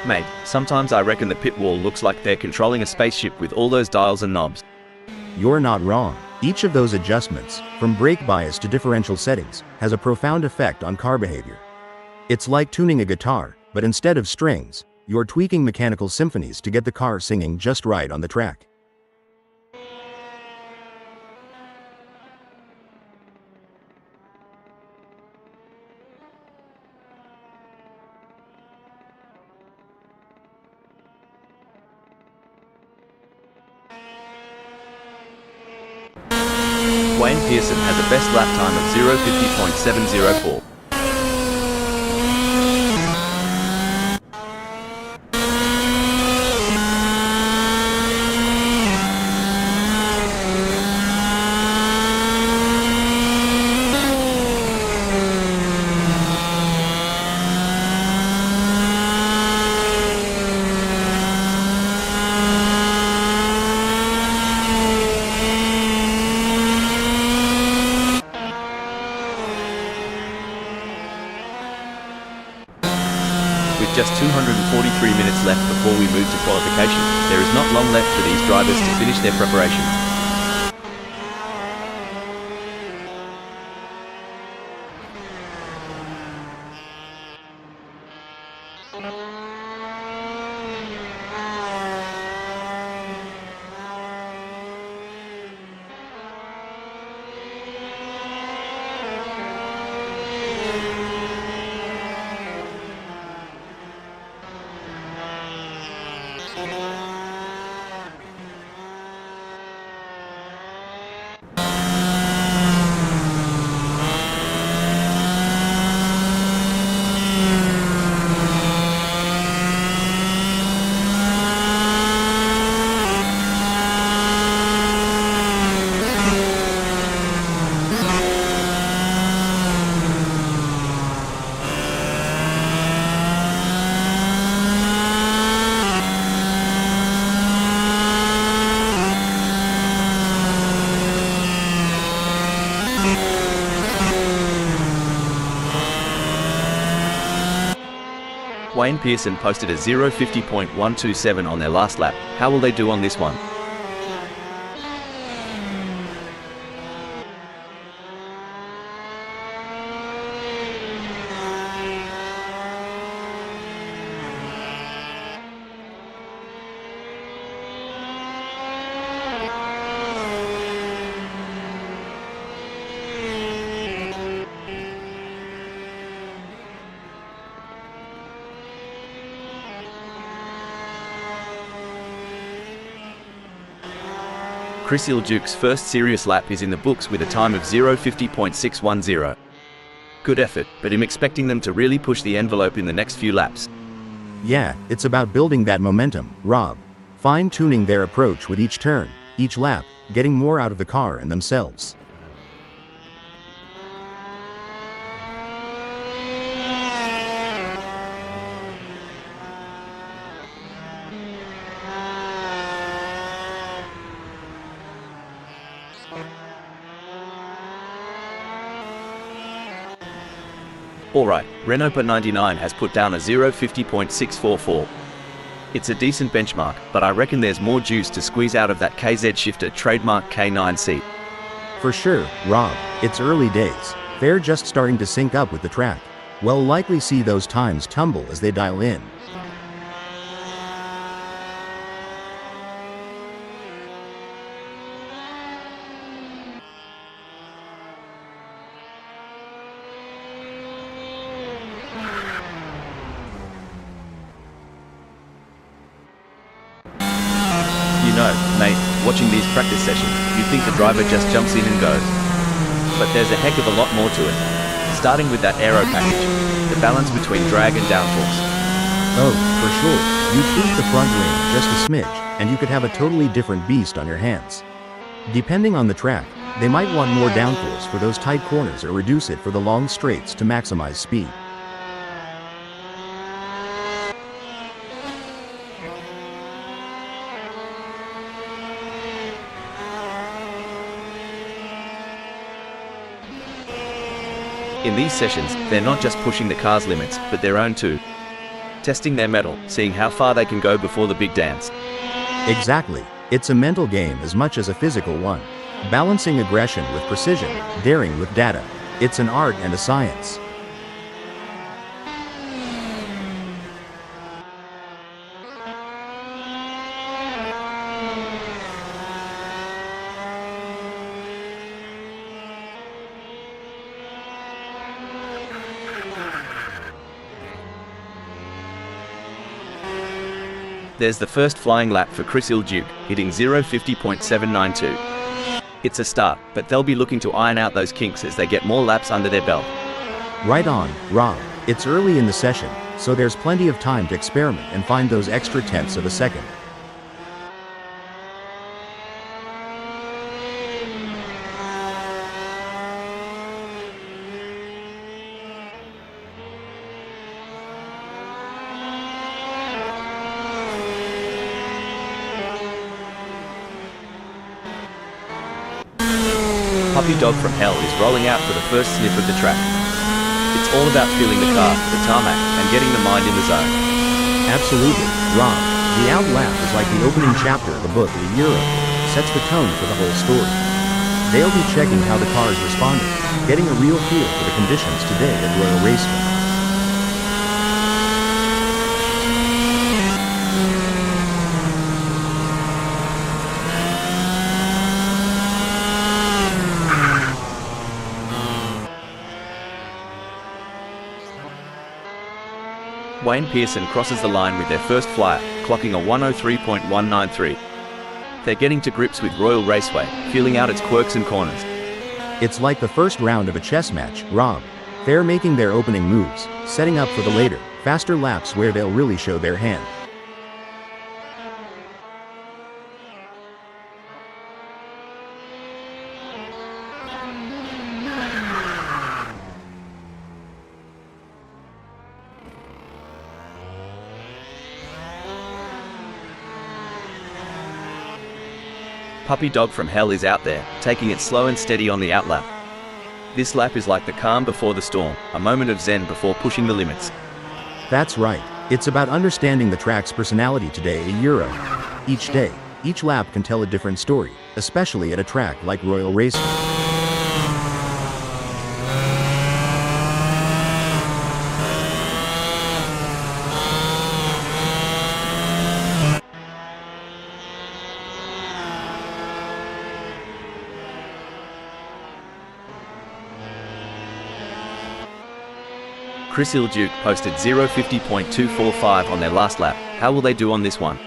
Mate, sometimes I reckon the pit wall looks like they're controlling a spaceship with all those dials and knobs. You're not wrong. Each of those adjustments, from brake bias to differential settings, has a profound effect on car behavior. It's like tuning a guitar, but instead of strings, you're tweaking mechanical symphonies to get the car singing just right on the track. Wayne Pearson has a best lap time of 0:50.704. With just 243 minutes left before we move to qualification, there is not long left for these drivers to finish their preparations. Wayne Pearson posted a 0:50.127 on their last lap. How will they do on this one? Chris Ilduke's first serious lap is in the books with a time of 0:50.610. Good effort, but I'm expecting them to really push the envelope in the next few laps. Yeah, it's about building that momentum, Rob. Fine-tuning their approach with each turn, each lap, getting more out of the car and themselves. Alright, Renault 99 has put down a 0:50.644. It's a decent benchmark, but I reckon there's more juice to squeeze out of that KZ shifter trademark K9 seat. For sure, Rob, it's early days. They're just starting to sync up with the track. We'll likely see those times tumble as they dial in. You know, mate, watching these practice sessions, you think the driver just jumps in and goes. But there's a heck of a lot more to it. Starting with that aero package, the balance between drag and downforce. Oh, for sure. You tweak the front wing just a smidge, and you could have a totally different beast on your hands. Depending on the track, they might want more downforce for those tight corners or reduce it for the long straights to maximize speed. In these sessions, they're not just pushing the car's limits, but their own too. testing their mettle, seeing how far they can go before the big dance. Exactly. It's a mental game as much as a physical one. Balancing aggression with precision, daring with data. It's an art and a science. There's the first flying lap for Chris Ilduke, hitting 0:50.792. It's a start, but they'll be looking to iron out those kinks as they get more laps under their belt. Right on, Rob. It's early in the session, so there's plenty of time to experiment and find those extra tenths of a second. Puppy Dog from Hell is rolling out for the first sniff of the track. It's all about feeling the car, the tarmac, and getting the mind in the zone. Absolutely, Rob. The out lap is like the opening chapter of the book a year ago, sets the tone for the whole story. They'll be checking how the car is responding, getting a real feel for the conditions today at Royal Raceway. Wayne Pearson crosses the line with their first flyer, clocking a 103.193. They're getting to grips with Royal Raceway, feeling out its quirks and corners. It's like the first round of a chess match, Rob. They're making their opening moves, setting up for the later, faster laps where they'll really show their hand. Puppy Dog from Hell is out there, taking it slow and steady on the outlap. This lap is like the calm before the storm, a moment of zen before pushing the limits. That's right. It's about understanding the track's personality today a year ago. Each day, each lap can tell a different story, especially at a track like Royal Raceway. Chris Ilduke posted 0:50.245 on their last lap. How will they do on this one?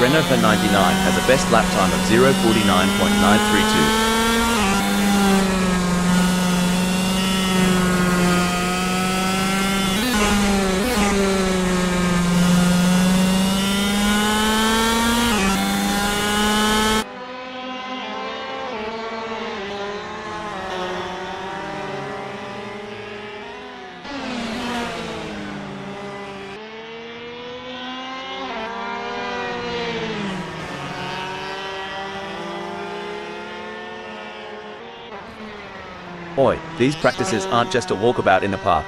Renault 99 has a best lap time of 0:49.932. Boy, these practices aren't just a walkabout in the park.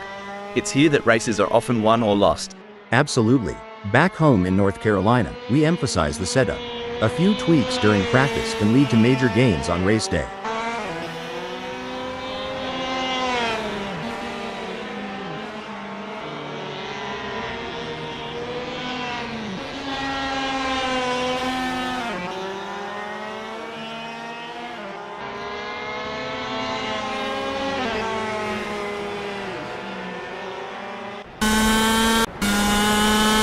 It's here that races are often won or lost. Absolutely. Back home in North Carolina, we emphasize the setup. A few tweaks during practice can lead to major gains on race day.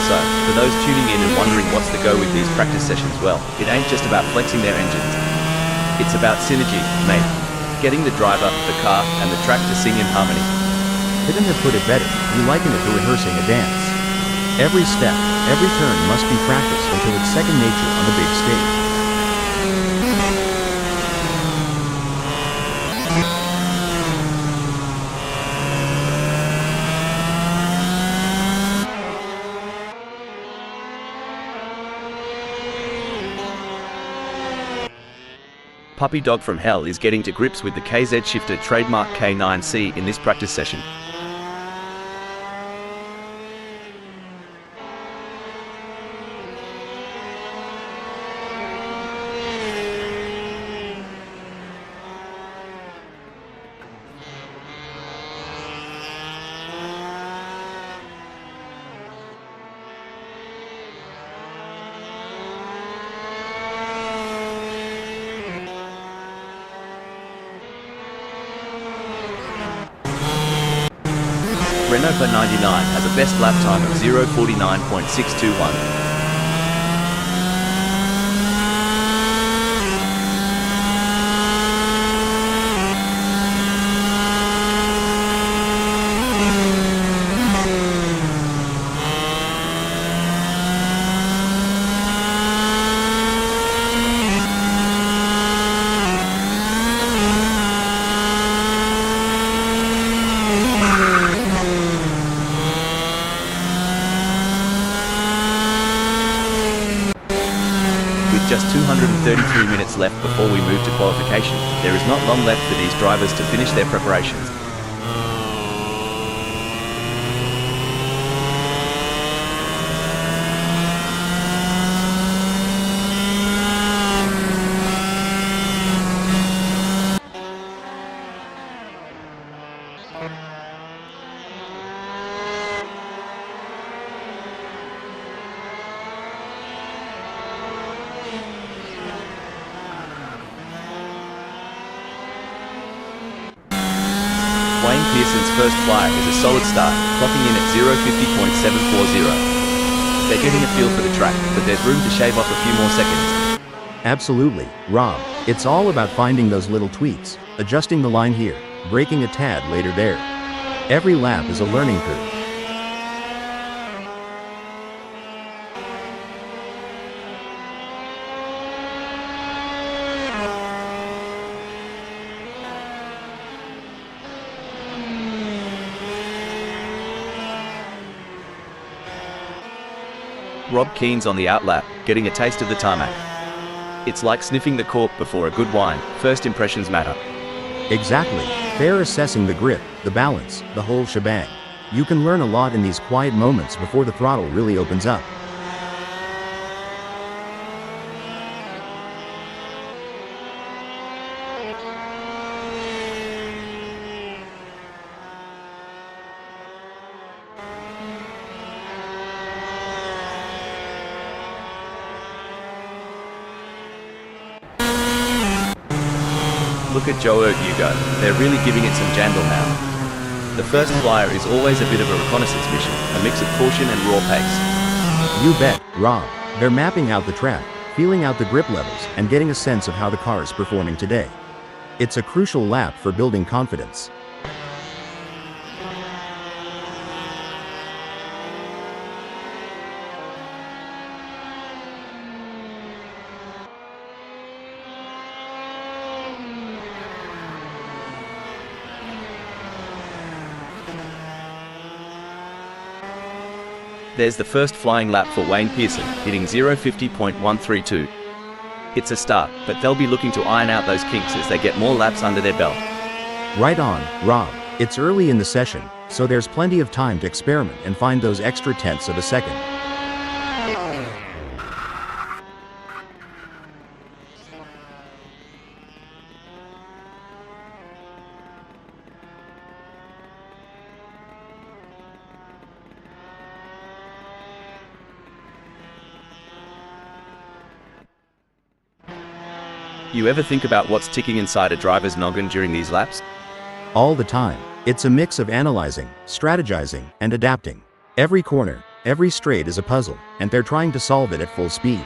So, for those tuning in and wondering what's the go with these practice sessions, well, it ain't just about flexing their engines. It's about synergy, mate. Getting the driver, the car, and the track to sing in harmony. Couldn't have put it better. We liken it to rehearsing a dance. Every step, every turn must be practiced until it's second nature on the big stage. Puppy Dog from Hell is getting to grips with the KZ shifter trademark K9C in this practice session. Renault 99 has a best lap time of 0:49.621. With just 233 minutes left before we move to qualification, there is not long left for these drivers to finish their preparations. Wayne Pearson's first fly is a solid start, clocking in at 0:50.740. They're getting a feel for the track, but there's room to shave off a few more seconds. Absolutely, Rob. It's all about finding those little tweaks, adjusting the line here, braking a tad later there. Every lap is a learning curve. Rob Keen's on the outlap, getting a taste of the tarmac. It's like sniffing the cork before a good wine. First impressions matter. Exactly. They're assessing the grip, the balance, the whole shebang. You can learn a lot in these quiet moments before the throttle really opens up. Look at Joe Hugo, they're really giving it some jandle now. The first flyer is always a bit of a reconnaissance mission, a mix of caution and raw pace. You bet, Rob. They're mapping out the track, feeling out the grip levels, and getting a sense of how the car is performing today. It's a crucial lap for building confidence. There's the first flying lap for Wayne Pearson, hitting 0:50.132. It's a start, but they'll be looking to iron out those kinks as they get more laps under their belt. Right on, Rob. It's early in the session, so there's plenty of time to experiment and find those extra tenths of a second. You ever think about what's ticking inside a driver's noggin during these laps? All the time. It's a mix of analyzing, strategizing, and adapting. Every corner, every straight is a puzzle, and they're trying to solve it at full speed.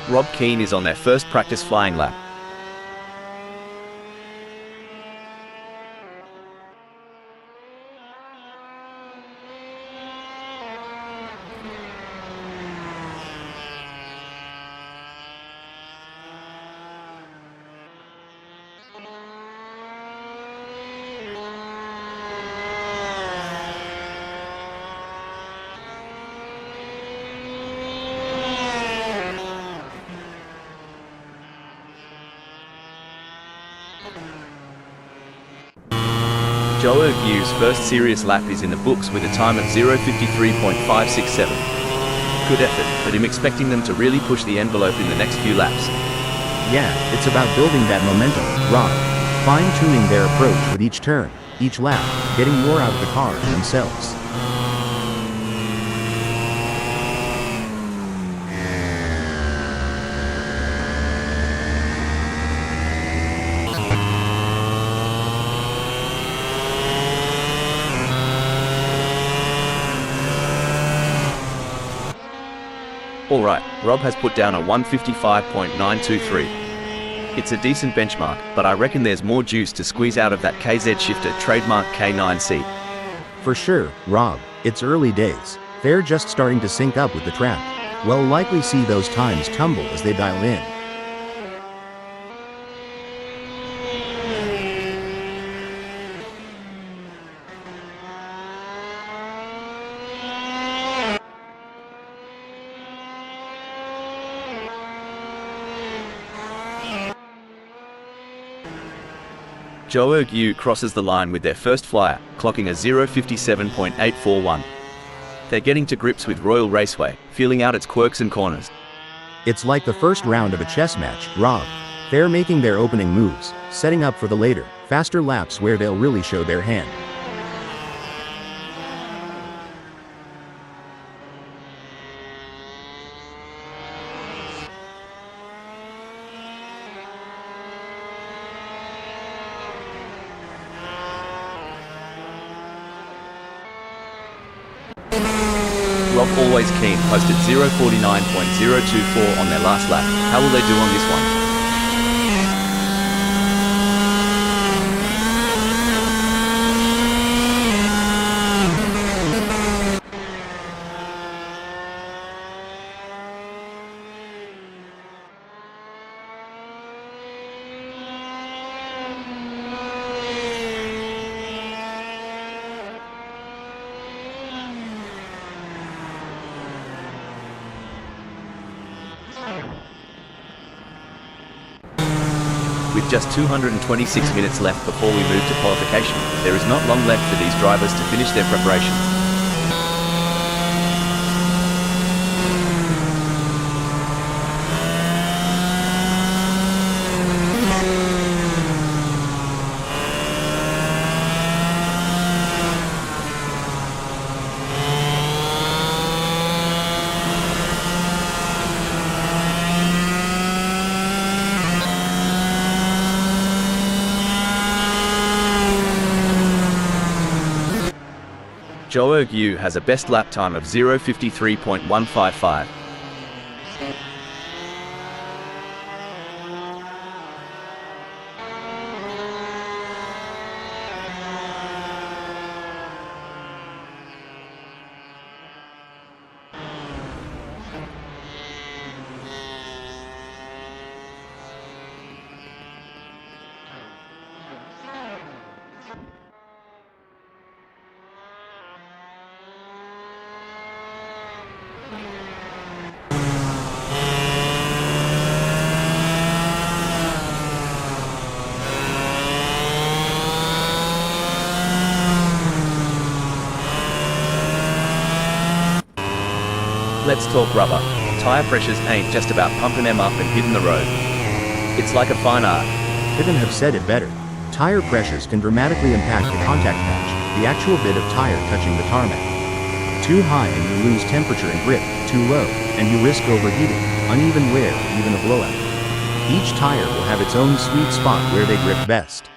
Rob Keane is on their first practice flying lap. Joe Aguirre's first serious lap is in the books with a time of 0:53.567. Good effort, but I'm expecting them to really push the envelope in the next few laps. Yeah, it's about building that momentum, Rob. Fine-tuning their approach with each turn, each lap, getting more out of the car and themselves. Alright, Rob has put down a 1:55.923. It's a decent benchmark, but I reckon there's more juice to squeeze out of that KZ shifter trademark K9 seat. For sure, Rob, it's early days. They're just starting to sync up with the track. We'll likely see those times tumble as they dial in. Joe Aguirre crosses the line with their first flyer, clocking a 0:57.841. They're getting to grips with Royal Raceway, feeling out its quirks and corners. It's like the first round of a chess match, Rob. They're making their opening moves, setting up for the later, faster laps where they'll really show their hand. Rob Always Keen posted 0:49.024 on their last lap. How will they do on this one? With just 226 minutes left before we move to qualification, there is not long left for these drivers to finish their preparations. Joe Aguirre has a best lap time of 0:53.155. Let's talk rubber. Tire pressures ain't just about pumping them up and hitting the road. It's like a fine art. Couldn't have said it better. Tire pressures can dramatically impact the contact patch, the actual bit of tire touching the tarmac. Too high and you lose temperature and grip, too low, and you risk overheating, uneven wear, even a blowout. Each tire will have its own sweet spot where they grip best.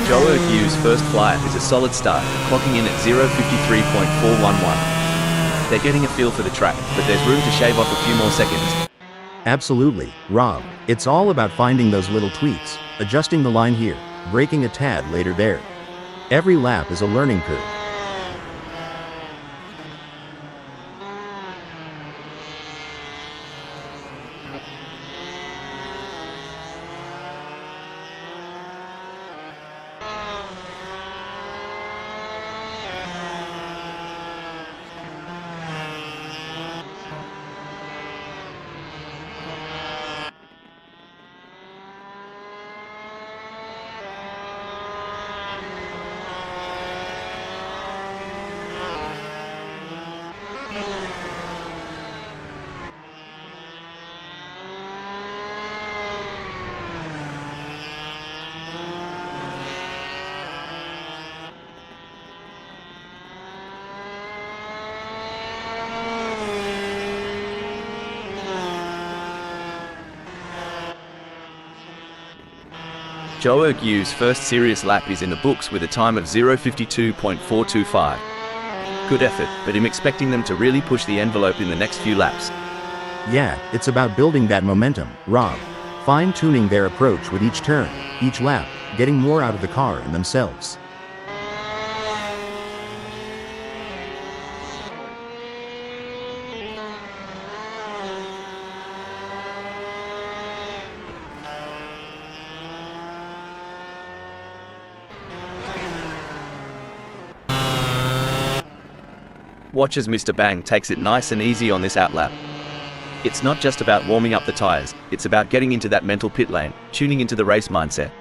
Joe Urqu's first flight is a solid start, clocking in at 0:53.411. They're getting a feel for the track, but there's room to shave off a few more seconds. Absolutely, Rob. It's all about finding those little tweaks, adjusting the line here, braking a tad later there. Every lap is a learning curve. Joe Urqu's first serious lap is in the books with a time of 0:52.425. Good effort, but I'm expecting them to really push the envelope in the next few laps. Yeah, it's about building that momentum, Rob. Fine-tuning their approach with each turn, each lap, getting more out of the car and themselves. Watch as Mr. Bang takes it nice and easy on this outlap. It's not just about warming up the tires, it's about getting into that mental pit lane, tuning into the race mindset.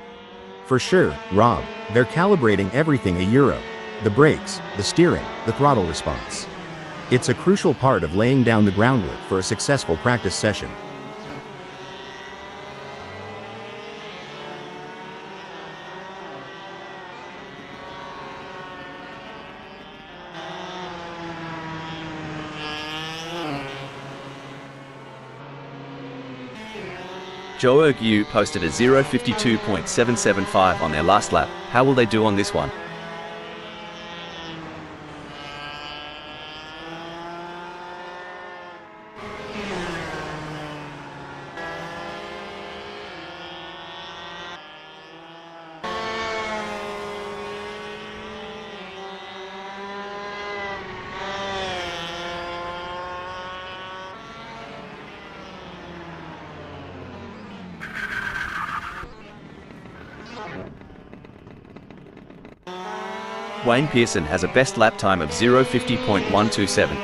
For sure, Rob. They're calibrating everything a euro. The brakes, the steering, the throttle response. It's a crucial part of laying down the groundwork for a successful practice session. Joe Urqu posted a 0:52.775 on their last lap. How will they do on this one? Wayne Pearson has a best lap time of 0:50.127.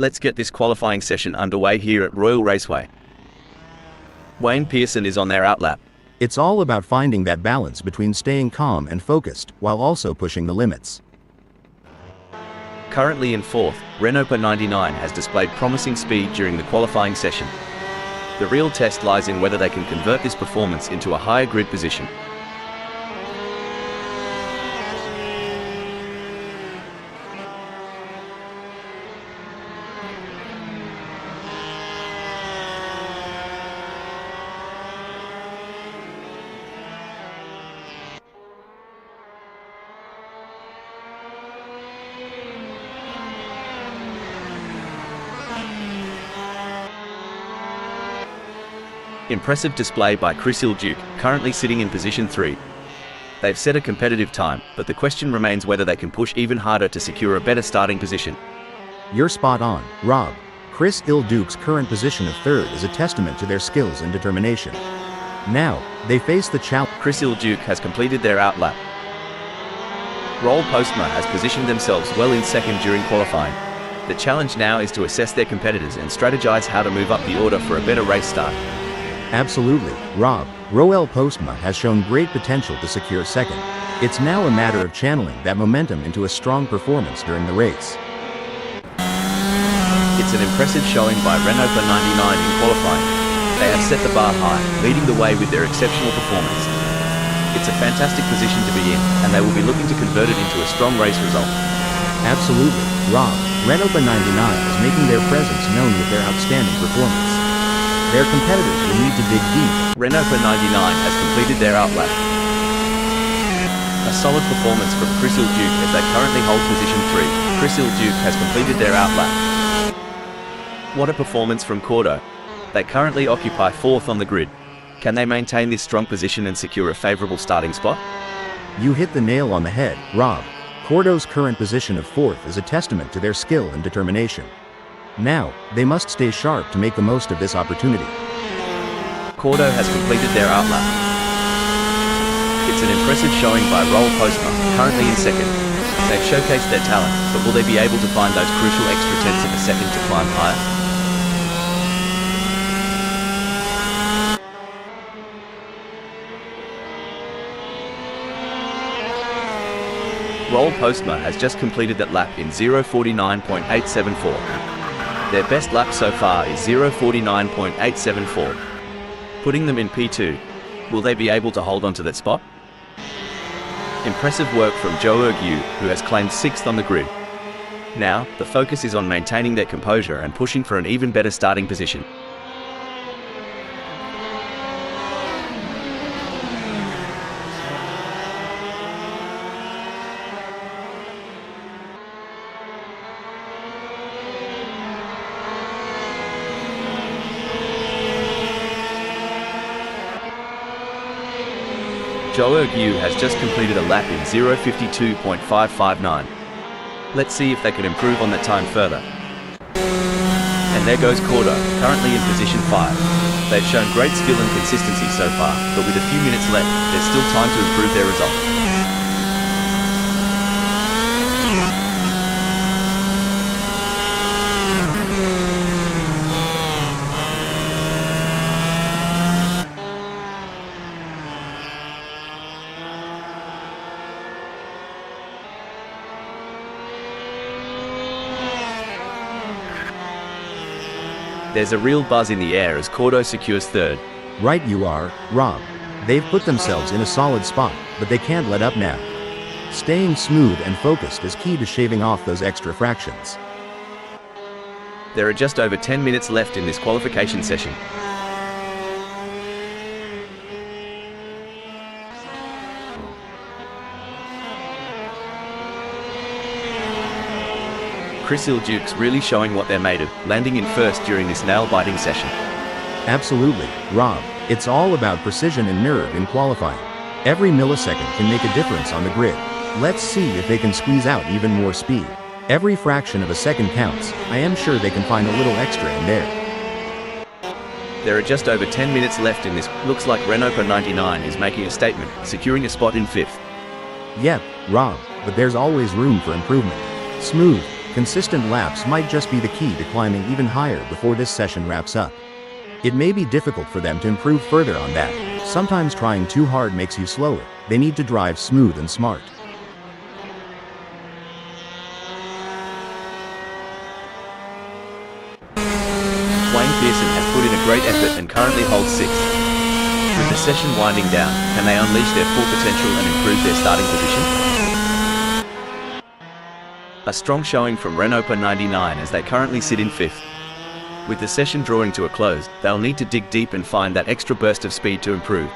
Let's get this qualifying session underway here at Royal Raceway. Wayne Pearson is on their outlap. It's all about finding that balance between staying calm and focused while also pushing the limits. Currently in fourth, Renault 99 has displayed promising speed during the qualifying session. The real test lies in whether they can convert this performance into a higher grid position. Impressive display by Chris Ilduke, currently sitting in position 3. They've set a competitive time, but the question remains whether they can push even harder to secure a better starting position. You're spot on, Rob. Chris Ilduke's current position of third is a testament to their skills and determination. Now, they face the challenge. Chris Ilduke has completed their outlap. Roll Postma has positioned themselves well in second during qualifying. The challenge now is to assess their competitors and strategize how to move up the order for a better race start. Absolutely, Rob. Roel Postma has shown great potential to secure second. It's now a matter of channeling that momentum into a strong performance during the race. It's an impressive showing by Renault 99 in qualifying. They have set the bar high, leading the way with their exceptional performance. It's a fantastic position to be in, and they will be looking to convert it into a strong race result. Absolutely, Rob. Renault 99 is making their presence known with their outstanding performance. Their competitors will need to dig deep. Renault 99 has completed their outlap. A solid performance from Chris Duke as they currently hold position 3. Chris Duke has completed their outlap. What a performance from Cordo. They currently occupy 4th on the grid. Can they maintain this strong position and secure a favorable starting spot? You hit the nail on the head, Rob. Cordo's current position of 4th is a testament to their skill and determination. Now, they must stay sharp to make the most of this opportunity. Cordo has completed their outlap. It's an impressive showing by Roll Postma, currently in 2nd. They've showcased their talent, but will they be able to find those crucial extra tenths of a second to climb higher? Roll Postma has just completed that lap in 0:49.874. Their best lap so far is 0:49.874, putting them in P2. Will they be able to hold on to that spot? Impressive work from Joe Ergu, who has claimed 6th on the grid. Now, the focus is on maintaining their composure and pushing for an even better starting position. Joe Ergu has just completed a lap in 0:52.559. Let's see if they can improve on that time further. And there goes Cordo, currently in position 5. They've shown great skill and consistency so far, but with a few minutes left, there's still time to improve their result. There's a real buzz in the air as Cordo secures 3rd. Right you are, Rob. They've put themselves in a solid spot, but they can't let up now. Staying smooth and focused is key to shaving off those extra fractions. There are just over 10 minutes left in this qualification session. Chris Duke's really showing what they're made of, landing in 1st during this nail-biting session. Absolutely, Rob. It's all about precision and nerve in qualifying. Every millisecond can make a difference on the grid. Let's see if they can squeeze out even more speed. Every fraction of a second counts. I am sure they can find a little extra in there. There are just over 10 minutes left in this. Looks like Renault 99 is making a statement, securing a spot in 5th. Yep, Rob, but there's always room for improvement. Smooth, consistent laps might just be the key to climbing even higher before this session wraps up. It may be difficult for them to improve further on that. Sometimes trying too hard makes you slower. They need to drive smooth and smart. Wayne Pearson has put in a great effort and currently holds 6th. With the session winding down, can they unleash their full potential and improve their starting position? A strong showing from Renault 99 as they currently sit in 5th. With the session drawing to a close, they'll need to dig deep and find that extra burst of speed to improve.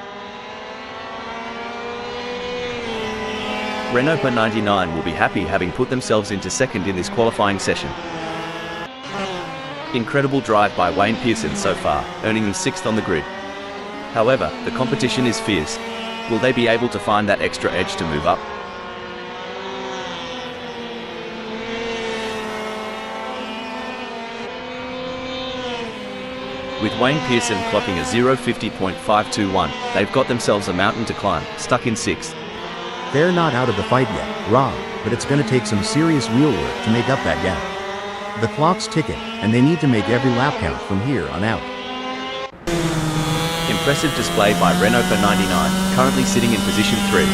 Renault 99 will be happy having put themselves into 2nd in this qualifying session. Incredible drive by Wayne Pearson so far, earning them 6th on the grid. However, the competition is fierce. Will they be able to find that extra edge to move up? With Wayne Pearson clocking a 0:50.521, they've got themselves a mountain to climb, stuck in 6th. They're not out of the fight yet, Rob, but it's going to take some serious wheel work to make up that gap. The clock's ticking, and they need to make every lap count from here on out. Impressive display by Renault 99, currently sitting in position 3.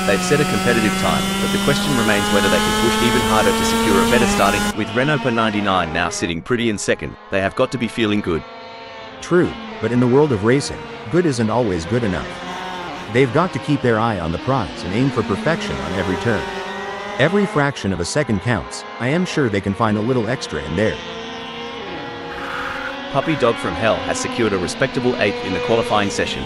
They've set a competitive time, but the question remains whether they can push even harder to secure a better starting. With Renault per 99 now sitting pretty in second, they have got to be feeling good. True, but in the world of racing, good isn't always good enough. They've got to keep their eye on the prize and aim for perfection on every turn. Every fraction of a second counts. I am sure they can find a little extra in there. Puppy Dog from Hell has secured a respectable 8th in the qualifying session.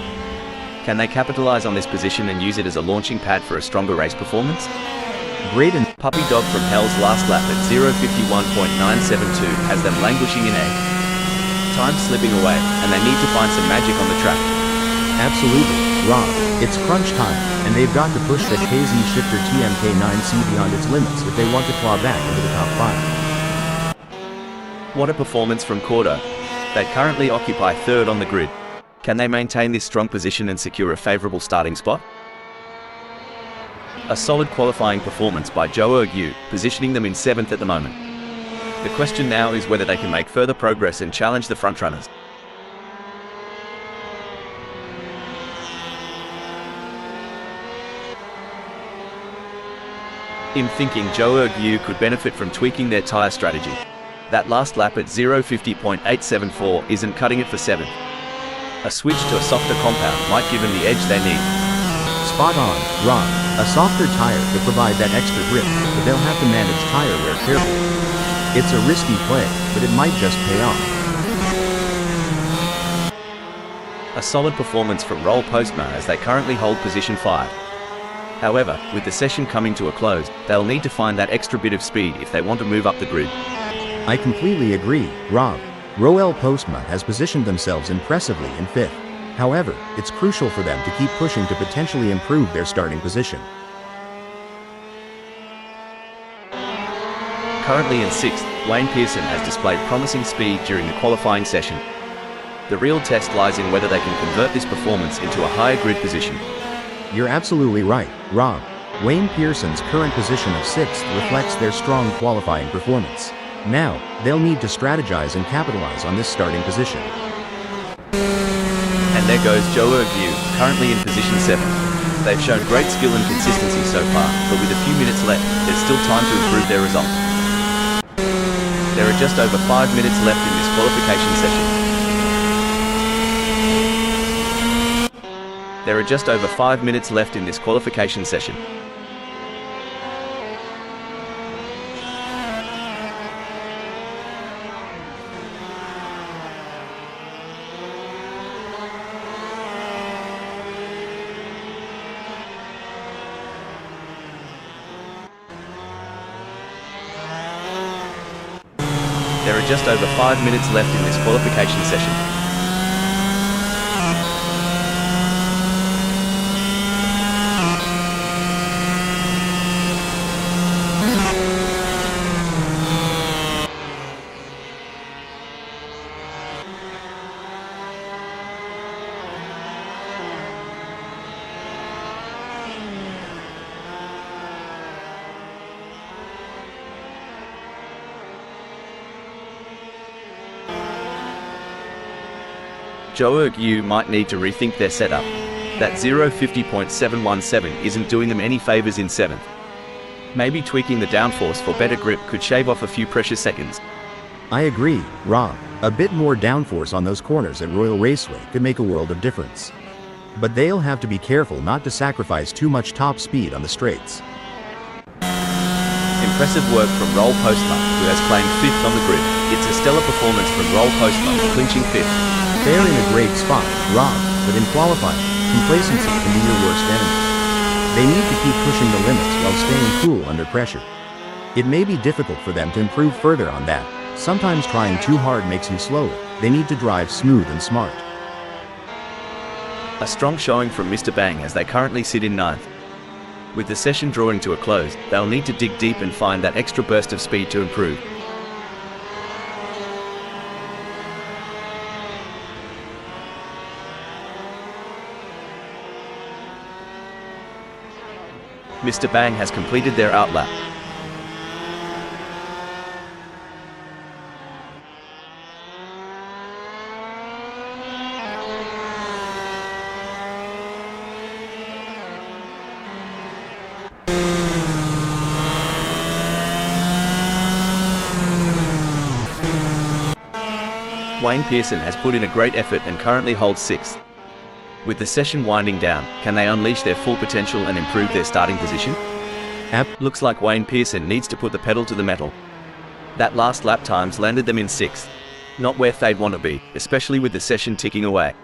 Can they capitalize on this position and use it as a launching pad for a stronger race performance? Great and Puppy Dog from Hell's last lap at 0:51.972 has them languishing in 8th. Time slipping away, and they need to find some magic on the track. absolutely, Rob. It's crunch time, and they've got to push that KZ Shifter TMK9C beyond its limits if they want to claw back into the top 5. What a performance from Corda. They currently occupy 3rd on the grid. Can they maintain this strong position and secure a favourable starting spot? A solid qualifying performance by Zhou Yu, positioning them in 7th at the moment. The question now is whether they can make further progress and challenge the frontrunners. In thinking, Zhou Yu could benefit from tweaking their tyre strategy. That last lap at 0:50.874 isn't cutting it for 7th. A switch to a softer compound might give them the edge they need. Spot on, Rob. A softer tire could provide that extra grip, but they'll have to manage tire wear carefully. It's a risky play, but it might just pay off. A solid performance from Roll Postma as they currently hold position 5. However, with the session coming to a close, they'll need to find that extra bit of speed if they want to move up the grid. I completely agree, Rob. Roel Postma has positioned themselves impressively in 5th. However, it's crucial for them to keep pushing to potentially improve their starting position. Currently in 6th, Wayne Pearson has displayed promising speed during the qualifying session. The real test lies in whether they can convert this performance into a higher grid position. You're absolutely right, Rob. Wayne Pearson's current position of 6th reflects their strong qualifying performance. Now, they'll need to strategize and capitalize on this starting position. And there goes Zhou Yu, currently in position 7. They've shown great skill and consistency so far, but with a few minutes left, there's still time to improve their result. There are just over 5 minutes left in this qualification session. There are just over 5 minutes left in this qualification session. There are just over 5 minutes left in this qualification session. Zhou Yu might need to rethink their setup. That 0:50.717 isn't doing them any favors in 7th. Maybe tweaking the downforce for better grip could shave off a few precious seconds. I agree, Rob. A bit more downforce on those corners at Royal Raceway could make a world of difference. But they'll have to be careful not to sacrifice too much top speed on the straights. Impressive work from Roll Postma, who has claimed 5th on the grid. It's a stellar performance from Roll Postma, clinching 5th. They're in a great spot, Rob, but in qualifying, complacency can be your worst enemy. They need to keep pushing the limits while staying cool under pressure. It may be difficult for them to improve further on that. Sometimes trying too hard makes you slower. They need to drive smooth and smart. A strong showing from Mr. Bang as they currently sit in 9th. With the session drawing to a close, they'll need to dig deep and find that extra burst of speed to improve. Mr. Bang has completed their outlap. Wayne Pearson has put in a great effort and currently holds 6th. With the session winding down, can they unleash their full potential and improve their starting position? Looks like Wayne Pearson needs to put the pedal to the metal. That last lap times landed them in 6th. Not where they'd want to be, especially with the session ticking away.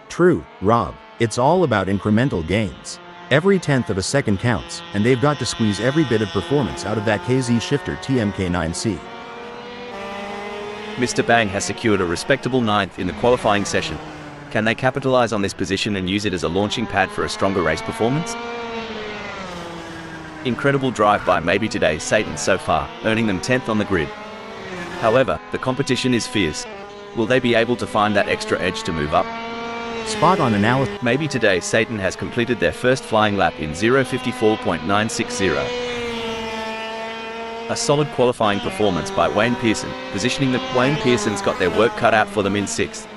True, Rob. It's all about incremental gains. Every tenth of a second counts, and they've got to squeeze every bit of performance out of that KZ shifter TMK9C. Mr. Bang has secured a respectable 9th in the qualifying session. Can they capitalize on this position and use it as a launching pad for a stronger race performance? Incredible drive by maybe today's Satan so far, earning them 10th on the grid. However, the competition is fierce. Will they be able to find that extra edge to move up? Spot on analysis. Maybe today Satan has completed their first flying lap in 0:54.960. A solid qualifying performance by Wayne Pearson, positioning the Wayne Pearson's got their work cut out for them in 6th.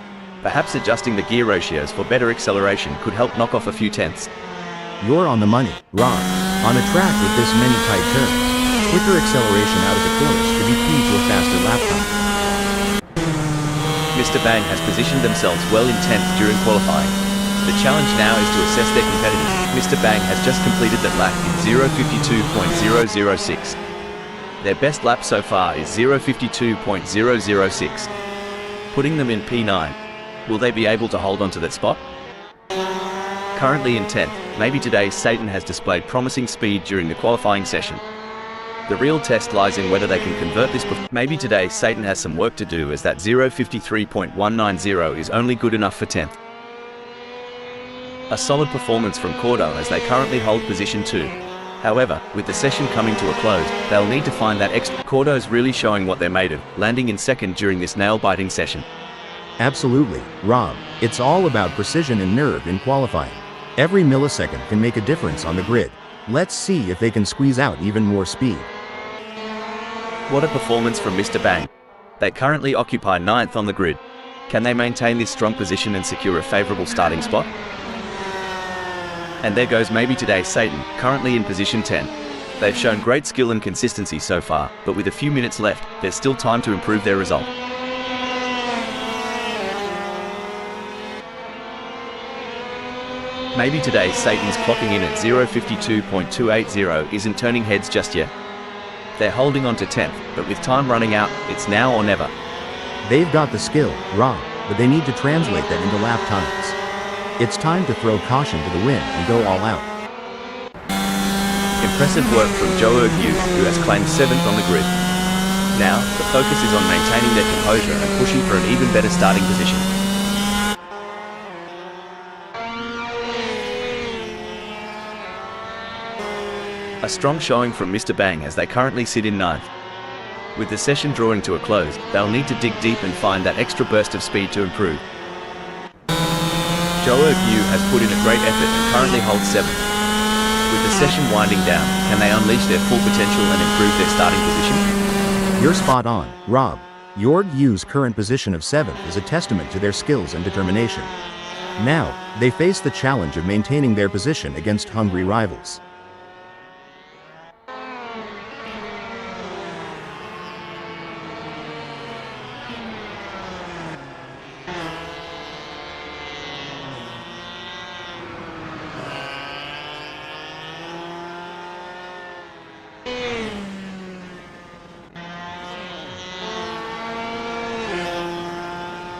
Perhaps adjusting the gear ratios for better acceleration could help knock off a few tenths. You're on the money, Rob. On a track with this many tight turns, quicker acceleration out of the corners could be key to a faster lap time. Mr. Bang has positioned themselves well in 10th during qualifying. The challenge now is to assess their competitors. Mr. Bang has just completed that lap in 0:52.006. Their best lap so far is 0:52.006, putting them in P9. Will they be able to hold on to that spot? Currently in 10th, maybe today Satan has displayed promising speed during the qualifying session. The real test lies in whether they can convert this. Maybe today Satan has some work to do, as that 0:53.190 is only good enough for 10th. A solid performance from Cordo as they currently hold position 2. However, with the session coming to a close, they'll need to find that extra. Cordo's really showing what they're made of, landing in 2nd during this nail-biting session. Absolutely, Rob. It's all about precision and nerve in qualifying. Every millisecond can make a difference on the grid. Let's see if they can squeeze out even more speed. What a performance from Mr. Bang. They currently occupy 9th on the grid. Can they maintain this strong position and secure a favorable starting spot? And there goes maybe today Satan, currently in position 10. They've shown great skill and consistency so far, but with a few minutes left, there's still time to improve their result. Maybe today Satan's clocking in at 0:52.280 isn't turning heads just yet. They're holding on to 10th, but with time running out, it's now or never. They've got the skill, Rob, but they need to translate that into lap times. It's time to throw caution to the wind and go all out. Impressive work from Joe Yu, who has claimed 7th on the grid. Now, the focus is on maintaining their composure and pushing for an even better starting position. A strong showing from Mr. Bang as they currently sit in 9th. With the session drawing to a close, they'll need to dig deep and find that extra burst of speed to improve. Joe Yu has put in a great effort and currently holds 7th. With the session winding down, can they unleash their full potential and improve their starting position? You're spot on, Rob. Jorg Yu's current position of 7th is a testament to their skills and determination. Now, they face the challenge of maintaining their position against hungry rivals.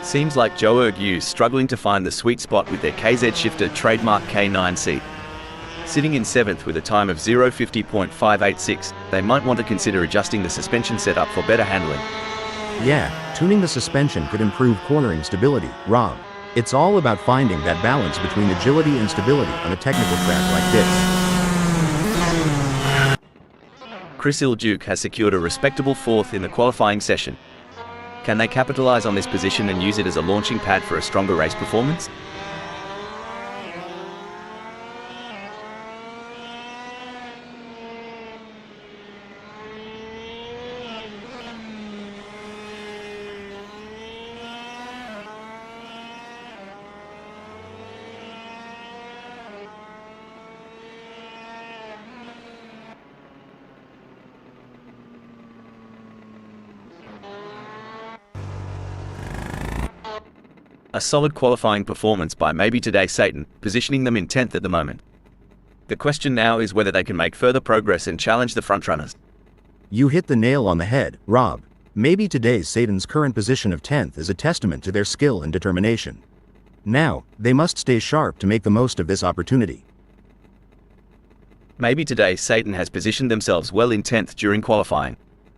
Seems like Joe Yu's struggling to find the sweet spot with their KZ shifter trademark K9C. Sitting in 7th with a time of 0:50.586, they might want to consider adjusting the suspension setup for better handling. Yeah, tuning the suspension could improve cornering stability, Rob. It's all about finding that balance between agility and stability on a technical track like this. Chris Iljuk has secured a respectable 4th in the qualifying session. Can they capitalize on this position and use it as a launching pad for a stronger race performance? A solid qualifying performance by Maybe Today Satan, positioning them in 10th at the moment. The question now is whether they can make further progress and challenge the frontrunners. You hit the nail on the head, Rob. Maybe Today's Satan's current position of 10th is a testament to their skill and determination. Now, they must stay sharp to make the most of this opportunity. Maybe Today Satan has positioned themselves well in 10th during qualifying.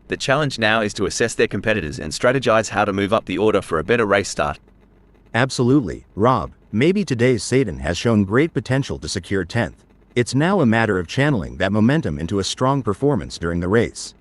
The challenge now is to assess their competitors and strategize how to move up the order for a better race start. Absolutely, Rob. Maybe Today's Satan has shown great potential to secure 10th. It's now a matter of channeling that momentum into a strong performance during the race.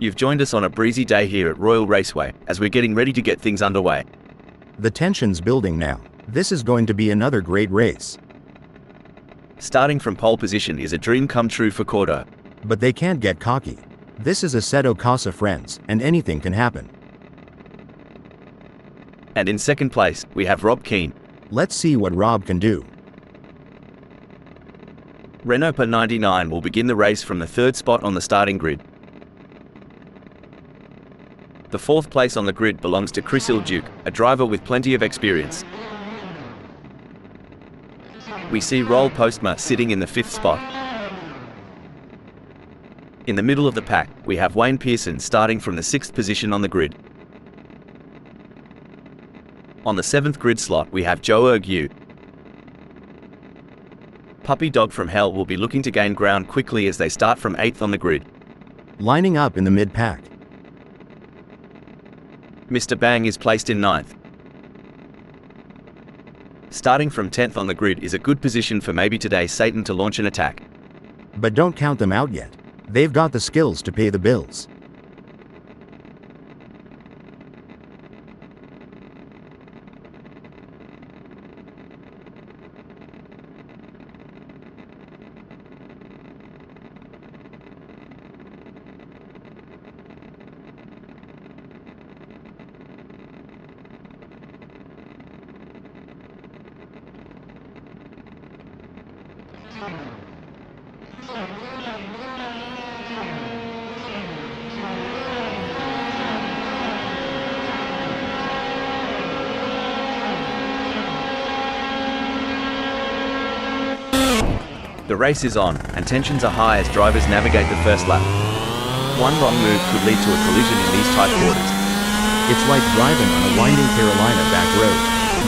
You've joined us on a breezy day here at Royal Raceway, as we're getting ready to get things underway. The tension's building now. This is going to be another great race. Starting from pole position is a dream come true for Cordo. But they can't get cocky. This is Assetto Corsa Friends, and anything can happen. And in second place, we have Rob Keane. Let's see what Rob can do. Renault Per 99 will begin the race from the third spot on the starting grid. The fourth place on the grid belongs to Chris Ilduke, a driver with plenty of experience. We see Roel Postma sitting in the fifth spot. In the middle of the pack, we have Wayne Pearson starting from the sixth position on the grid. On the seventh grid slot, we have Joe Ergue. Puppy Dog from Hell will be looking to gain ground quickly as they start from 8th on the grid. Lining up in the mid-pack. Mr. Bang is placed in 9th. Starting from 10th on the grid is a good position for Maybe Today Satan to launch an attack. But don't count them out yet. They've got the skills to pay the bills. The race is on, and tensions are high as drivers navigate the first lap. One wrong move could lead to a collision in these tight quarters. It's like driving on a winding Carolina back road.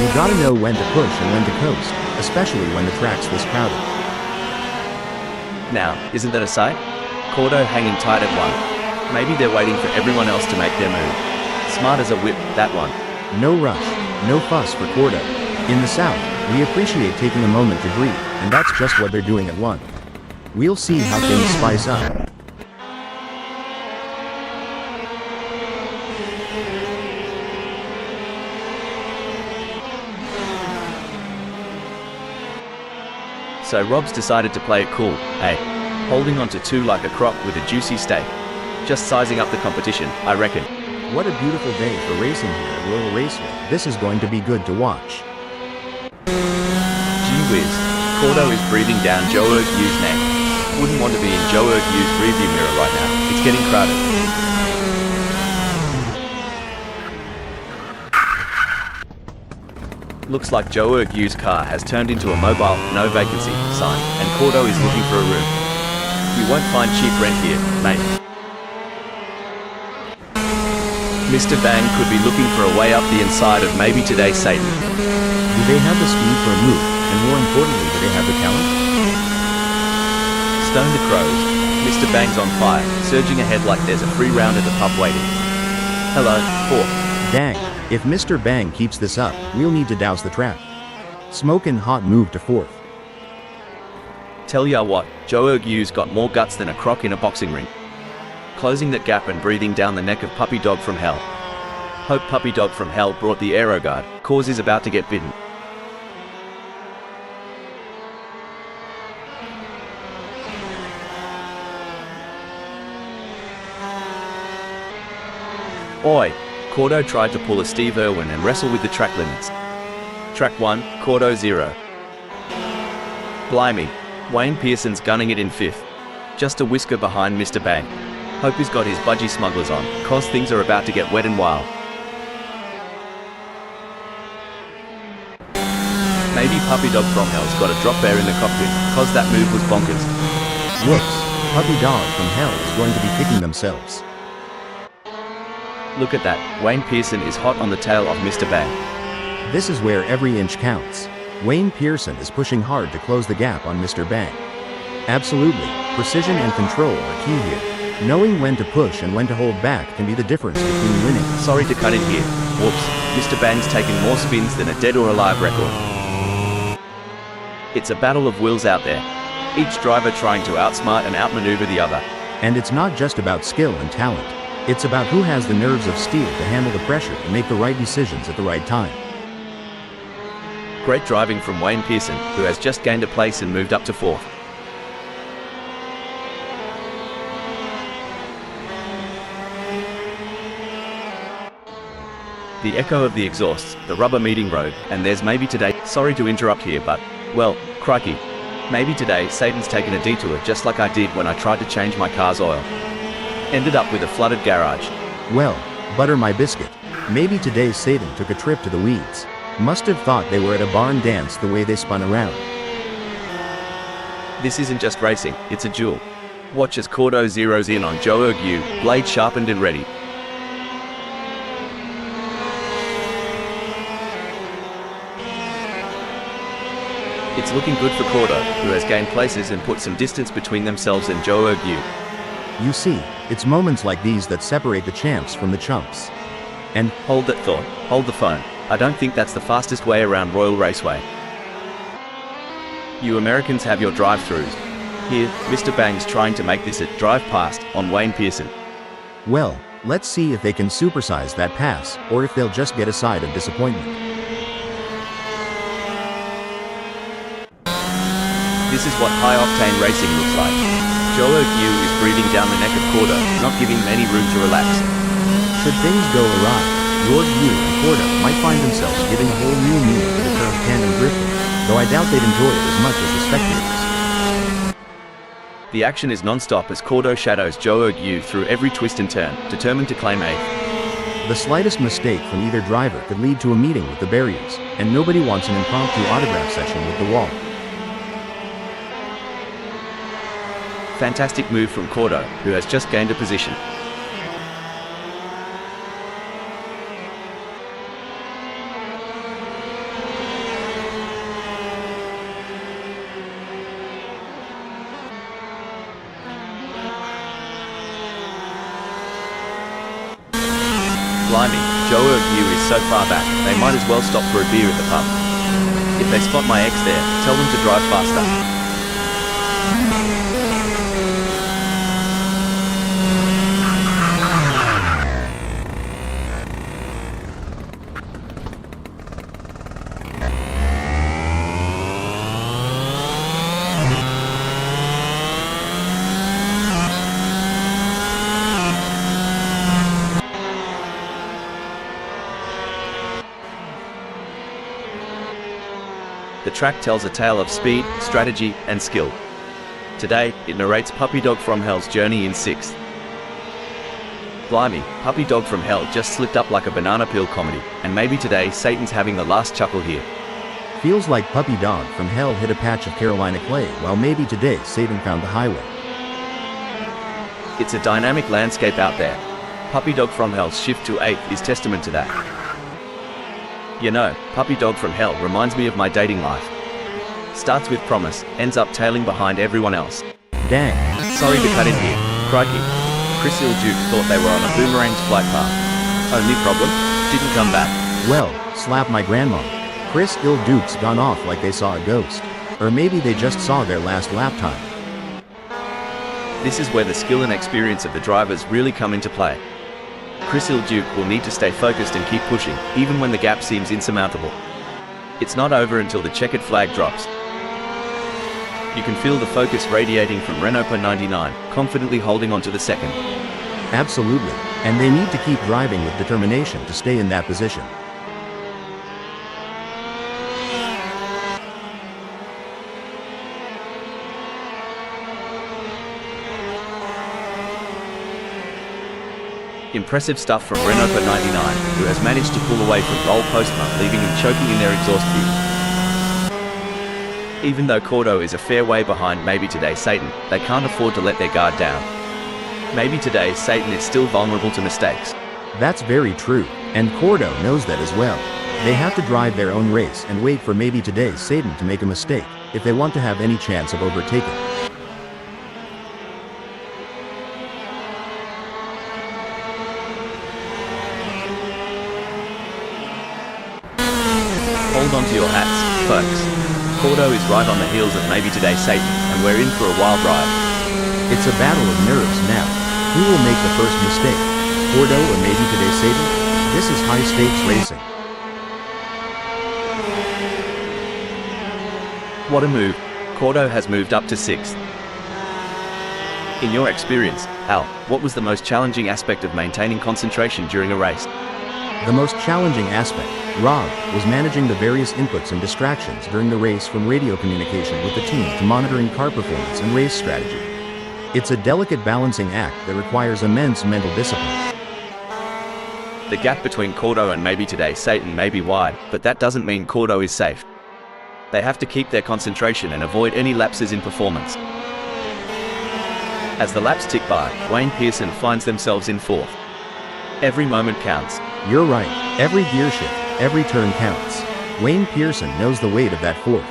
You gotta know when to push and when to coast, especially when the track's this crowded. Now, isn't that a sight? Cordo hanging tight at 1. Maybe they're waiting for everyone else to make their move. Smart as a whip, that one. No rush, no fuss for Cordo. In the South, we appreciate taking a moment to breathe, and that's just what they're doing at 1. We'll see how things spice up. So Rob's decided to play it cool, hey? Holding on to 2 like a croc with a juicy steak. Just sizing up the competition, I reckon. What a beautiful day for racing here at Royal Raceway. This is going to be good to watch. Gee whiz, Cordo is breathing down Joe Ergue's neck. Wouldn't want to be in Joe Ergue's rearview mirror right now. It's getting crowded. Looks like Joe Ergue's car has turned into a mobile, no vacancy sign, and Cordo is looking for a room. You won't find cheap rent here, mate. Mr. Bang could be looking for a way up the inside of Maybe Today Satan. Do they have the speed for a move? And more importantly, do they have the talent? Stone the crows. Mr. Bang's on fire, surging ahead like there's a free round at the pub waiting. Hello, 4th. Dang, if Mr. Bang keeps this up, we'll need to douse the trap. Smokin' hot move to 4th. Tell ya what, Joe Ergu's got more guts than a croc in a boxing ring. Closing that gap and breathing down the neck of Puppy Dog from Hell. Hope Puppy Dog from Hell brought the aero guard, cause is about to get bitten. Oi! Cordo tried to pull a Steve Irwin and wrestle with the track limits. Track 1, Cordo 0. Blimey, Wayne Pearson's gunning it in 5th. Just a whisker behind Mr. Bang. Hope he's got his budgie smugglers on, cause things are about to get wet and wild. Maybe Puppy Dog from Hell's got a drop bear in the cockpit, cause that move was bonkers. Whoops, Puppy Dog from Hell is going to be kicking themselves. Look at that, Wayne Pearson is hot on the tail of Mr. Bang. This is where every inch counts. Wayne Pearson is pushing hard to close the gap on Mr. Bang. Absolutely, precision and control are key here. Knowing when to push and when to hold back can be the difference between winning. Sorry to cut in here. Whoops, Mr. Bang's taken more spins than a dead or alive record. It's a battle of wills out there. Each driver trying to outsmart and outmaneuver the other. And it's not just about skill and talent. It's about who has the nerves of steel to handle the pressure and make the right decisions at the right time. Great driving from Wayne Pearson, who has just gained a place and moved up to 4th. The echo of the exhausts, the rubber meeting road, and there's maybe today, sorry to interrupt here but, well, crikey. Maybe today Satan's taken a detour just like I did when I tried to change my car's oil. Ended up with a flooded garage. Well, butter my biscuit. Maybe today's Satan took a trip to the weeds. Must have thought they were at a barn dance the way they spun around. This isn't just racing, it's a duel. Watch as Cordo zeroes in on Joe Ergu, blade sharpened and ready. It's looking good for Cordo, who has gained places and put some distance between themselves and Joe Ergu. You see, it's moments like these that separate the champs from the chumps. And, hold that thought, hold the phone. I don't think that's the fastest way around Royal Raceway. You Americans have your drive-thrus. Here, Mr. Bang's trying to make this a drive past on Wayne Pearson. Well, let's see if they can supersize that pass, or if they'll just get a side of disappointment. This is what high-octane racing looks like. Joe Ergu is breathing down the neck of Cordo, not giving many room to relax. Should things go awry, Lord Yu and Cordo might find themselves giving a whole new meaning to the term tandem drifting, though I doubt they'd enjoy it as much as the spectators. The action is non-stop as Cordo shadows Joe Ergu through every twist and turn, determined to claim 8th. The slightest mistake from either driver could lead to a meeting with the barriers, and nobody wants an impromptu autograph session with the wall. Fantastic move from Cordo, who has just gained a position. Blimey, Joe Ergu is so far back, they might as well stop for a beer at the pub. If they spot my ex there, tell them to drive faster. The track tells a tale of speed, strategy, and skill. Today, it narrates Puppy Dog from Hell's journey in 6th. Blimey, Puppy Dog from Hell just slipped up like a banana peel comedy, and maybe today Satan's having the last chuckle here. Feels like Puppy Dog from Hell hit a patch of Carolina clay, while maybe today Satan found the highway. It's a dynamic landscape out there. Puppy Dog from Hell's shift to 8th is testament to that. You know, Puppy Dog from Hell reminds me of my dating life. Starts with promise, ends up tailing behind everyone else. Dang. Sorry to cut in here. Crikey. Chris Ilduke thought they were on a boomerang's flight path. Only problem? Didn't come back. Well, slap my grandma. Chris Ilduke's gone off like they saw a ghost. Or maybe they just saw their last lap time. This is where the skill and experience of the drivers really come into play. Chris Ilduke will need to stay focused and keep pushing, even when the gap seems insurmountable. It's not over until the checkered flag drops. You can feel the focus radiating from Renault 99, confidently holding on to the second. Absolutely. And they need to keep driving with determination to stay in that position. Impressive stuff from Renault 99, who has managed to pull away from Roll Postma, leaving him choking in their exhaust fumes. Even though Cordo is a fair way behind Maybe Today Satan, they can't afford to let their guard down. Maybe Today Satan is still vulnerable to mistakes. That's very true, and Cordo knows that as well. They have to drive their own race and wait for Maybe Today Satan to make a mistake, if they want to have any chance of overtaking. Hold on to your hats, folks. Cordo is right on the heels of Maybe Today Satan, and we're in for a wild ride. It's a battle of nerves now. Who will make the first mistake? Cordo or Maybe Today Satan? This is high-stakes racing. What a move. Cordo has moved up to 6th. In your experience, Al, what was the most challenging aspect of maintaining concentration during a race? The most challenging aspect, Rob, was managing the various inputs and distractions during the race, from radio communication with the team to monitoring car performance and race strategy. It's a delicate balancing act that requires immense mental discipline. The gap between Cordo and Maybe Today Satan may be wide, but that doesn't mean Cordo is safe. They have to keep their concentration and avoid any lapses in performance. As the laps tick by, Wayne Pearson finds themselves in 4th. Every moment counts. You're right. Every gear shift, every turn counts. Wayne Pearson knows the weight of that 4th.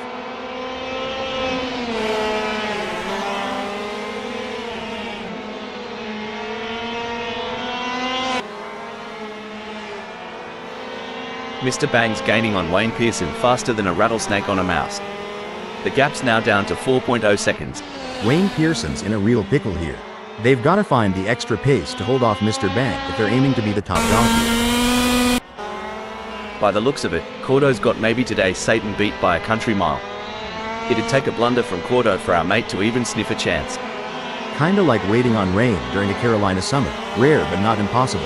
Mr. Bang's gaining on Wayne Pearson faster than a rattlesnake on a mouse. The gap's now down to 4.0 seconds. Wayne Pearson's in a real pickle here. They've got to find the extra pace to hold off Mr. Bang if they're aiming to be the top dog here. By the looks of it, Cordo's got Maybe Today Satan beat by a country mile. It'd take a blunder from Cordo for our mate to even sniff a chance. Kinda like waiting on rain during a Carolina summer. Rare but not impossible.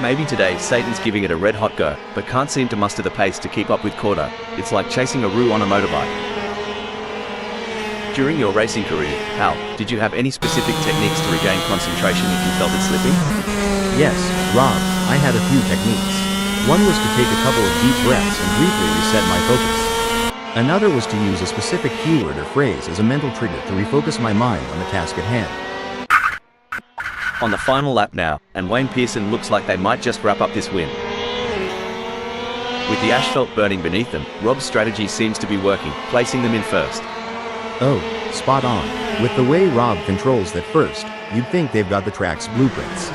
Maybe Today Satan's giving it a red hot go, but can't seem to muster the pace to keep up with Cordo. It's like chasing a roux on a motorbike. During your racing career, Al, did you have any specific techniques to regain concentration if you felt it slipping? Yes, Rob, I had a few techniques. One was to take a couple of deep breaths and briefly reset my focus. Another was to use a specific keyword or phrase as a mental trigger to refocus my mind on the task at hand. On the final lap now, and Wayne Pearson looks like they might just wrap up this win. With the asphalt burning beneath them, Rob's strategy seems to be working, placing them in 1st. Oh, spot on. With the way Rob controls that 1st, you'd think they've got the track's blueprints.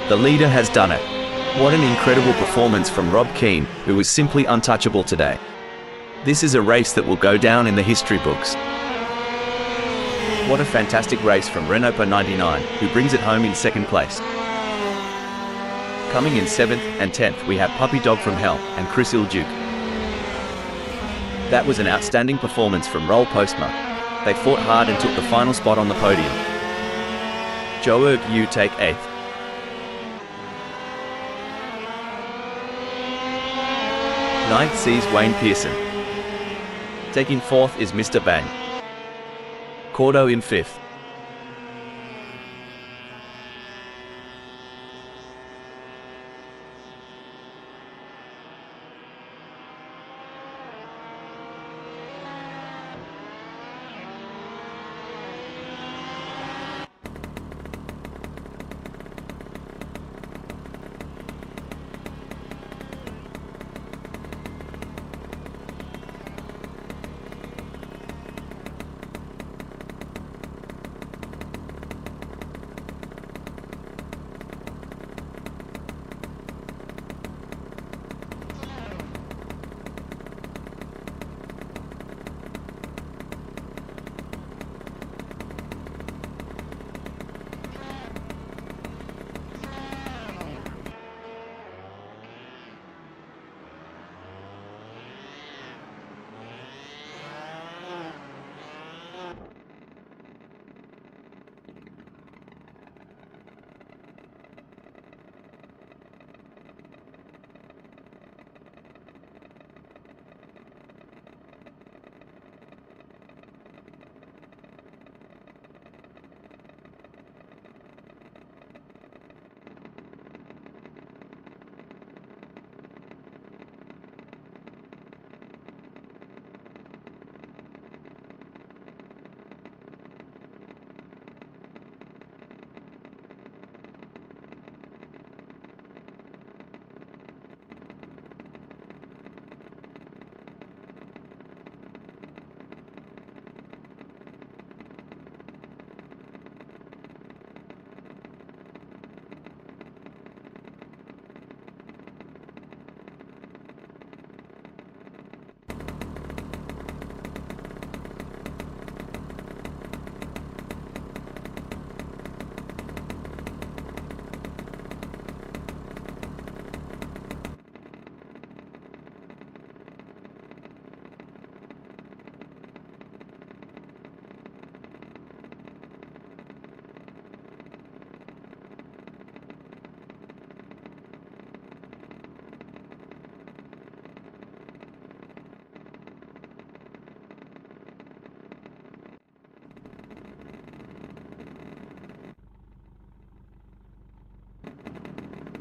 The leader has done it. What an incredible performance from Rob Keane, who was simply untouchable today. This is a race that will go down in the history books. What a fantastic race from Renault 99, who brings it home in 2nd place. Coming in 7th and 10th, we have Puppy Dog from Hell and Chris Ilduke. That was an outstanding performance from Roll Postma. They fought hard and took the final spot on the podium. Joerg Yu take 8th. 9th sees Wayne Pearson. Taking 4th is Mr. Bang. Cordo in 5th.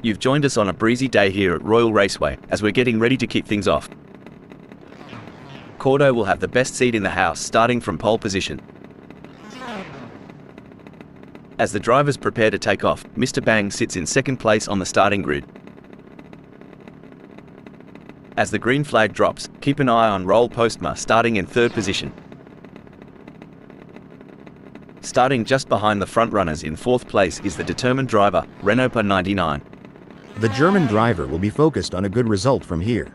You've joined us on a breezy day here at Royal Raceway, as we're getting ready to kick things off. Cordo will have the best seat in the house, starting from pole position. As the drivers prepare to take off, Mr. Bang sits in second place on the starting grid. As the green flag drops, keep an eye on Roll Postma starting in third position. Starting just behind the front runners in fourth place is the determined driver, Renault 99. The German driver will be focused on a good result from here.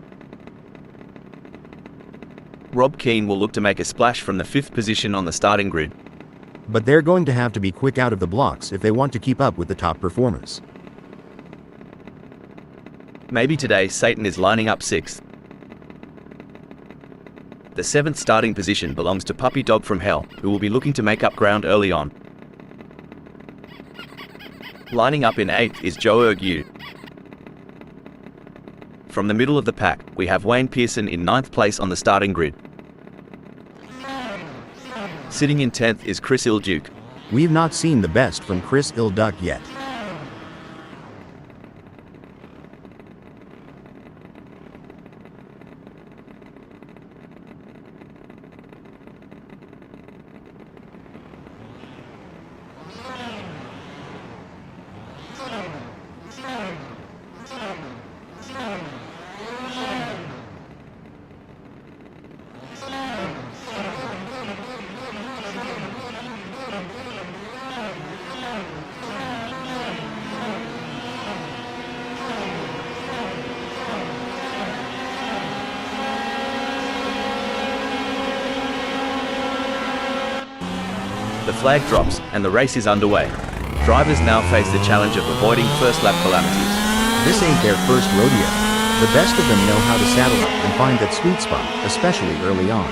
Rob Keane will look to make a splash from the fifth position on the starting grid. But they're going to have to be quick out of the blocks if they want to keep up with the top performers. Maybe today Satan is lining up sixth. The seventh starting position belongs to Puppy Dog from Hell, who will be looking to make up ground early on. Lining up in eighth is Joe Ergue. From the middle of the pack, we have Wayne Pearson in ninth place on the starting grid. Sitting in 10th is Chris Ilduke. We've not seen the best from Chris Ilduke yet. The flag drops, and the race is underway. Drivers now face the challenge of avoiding first lap calamities. This ain't their first rodeo. The best of them know how to saddle up and find that sweet spot, especially early on.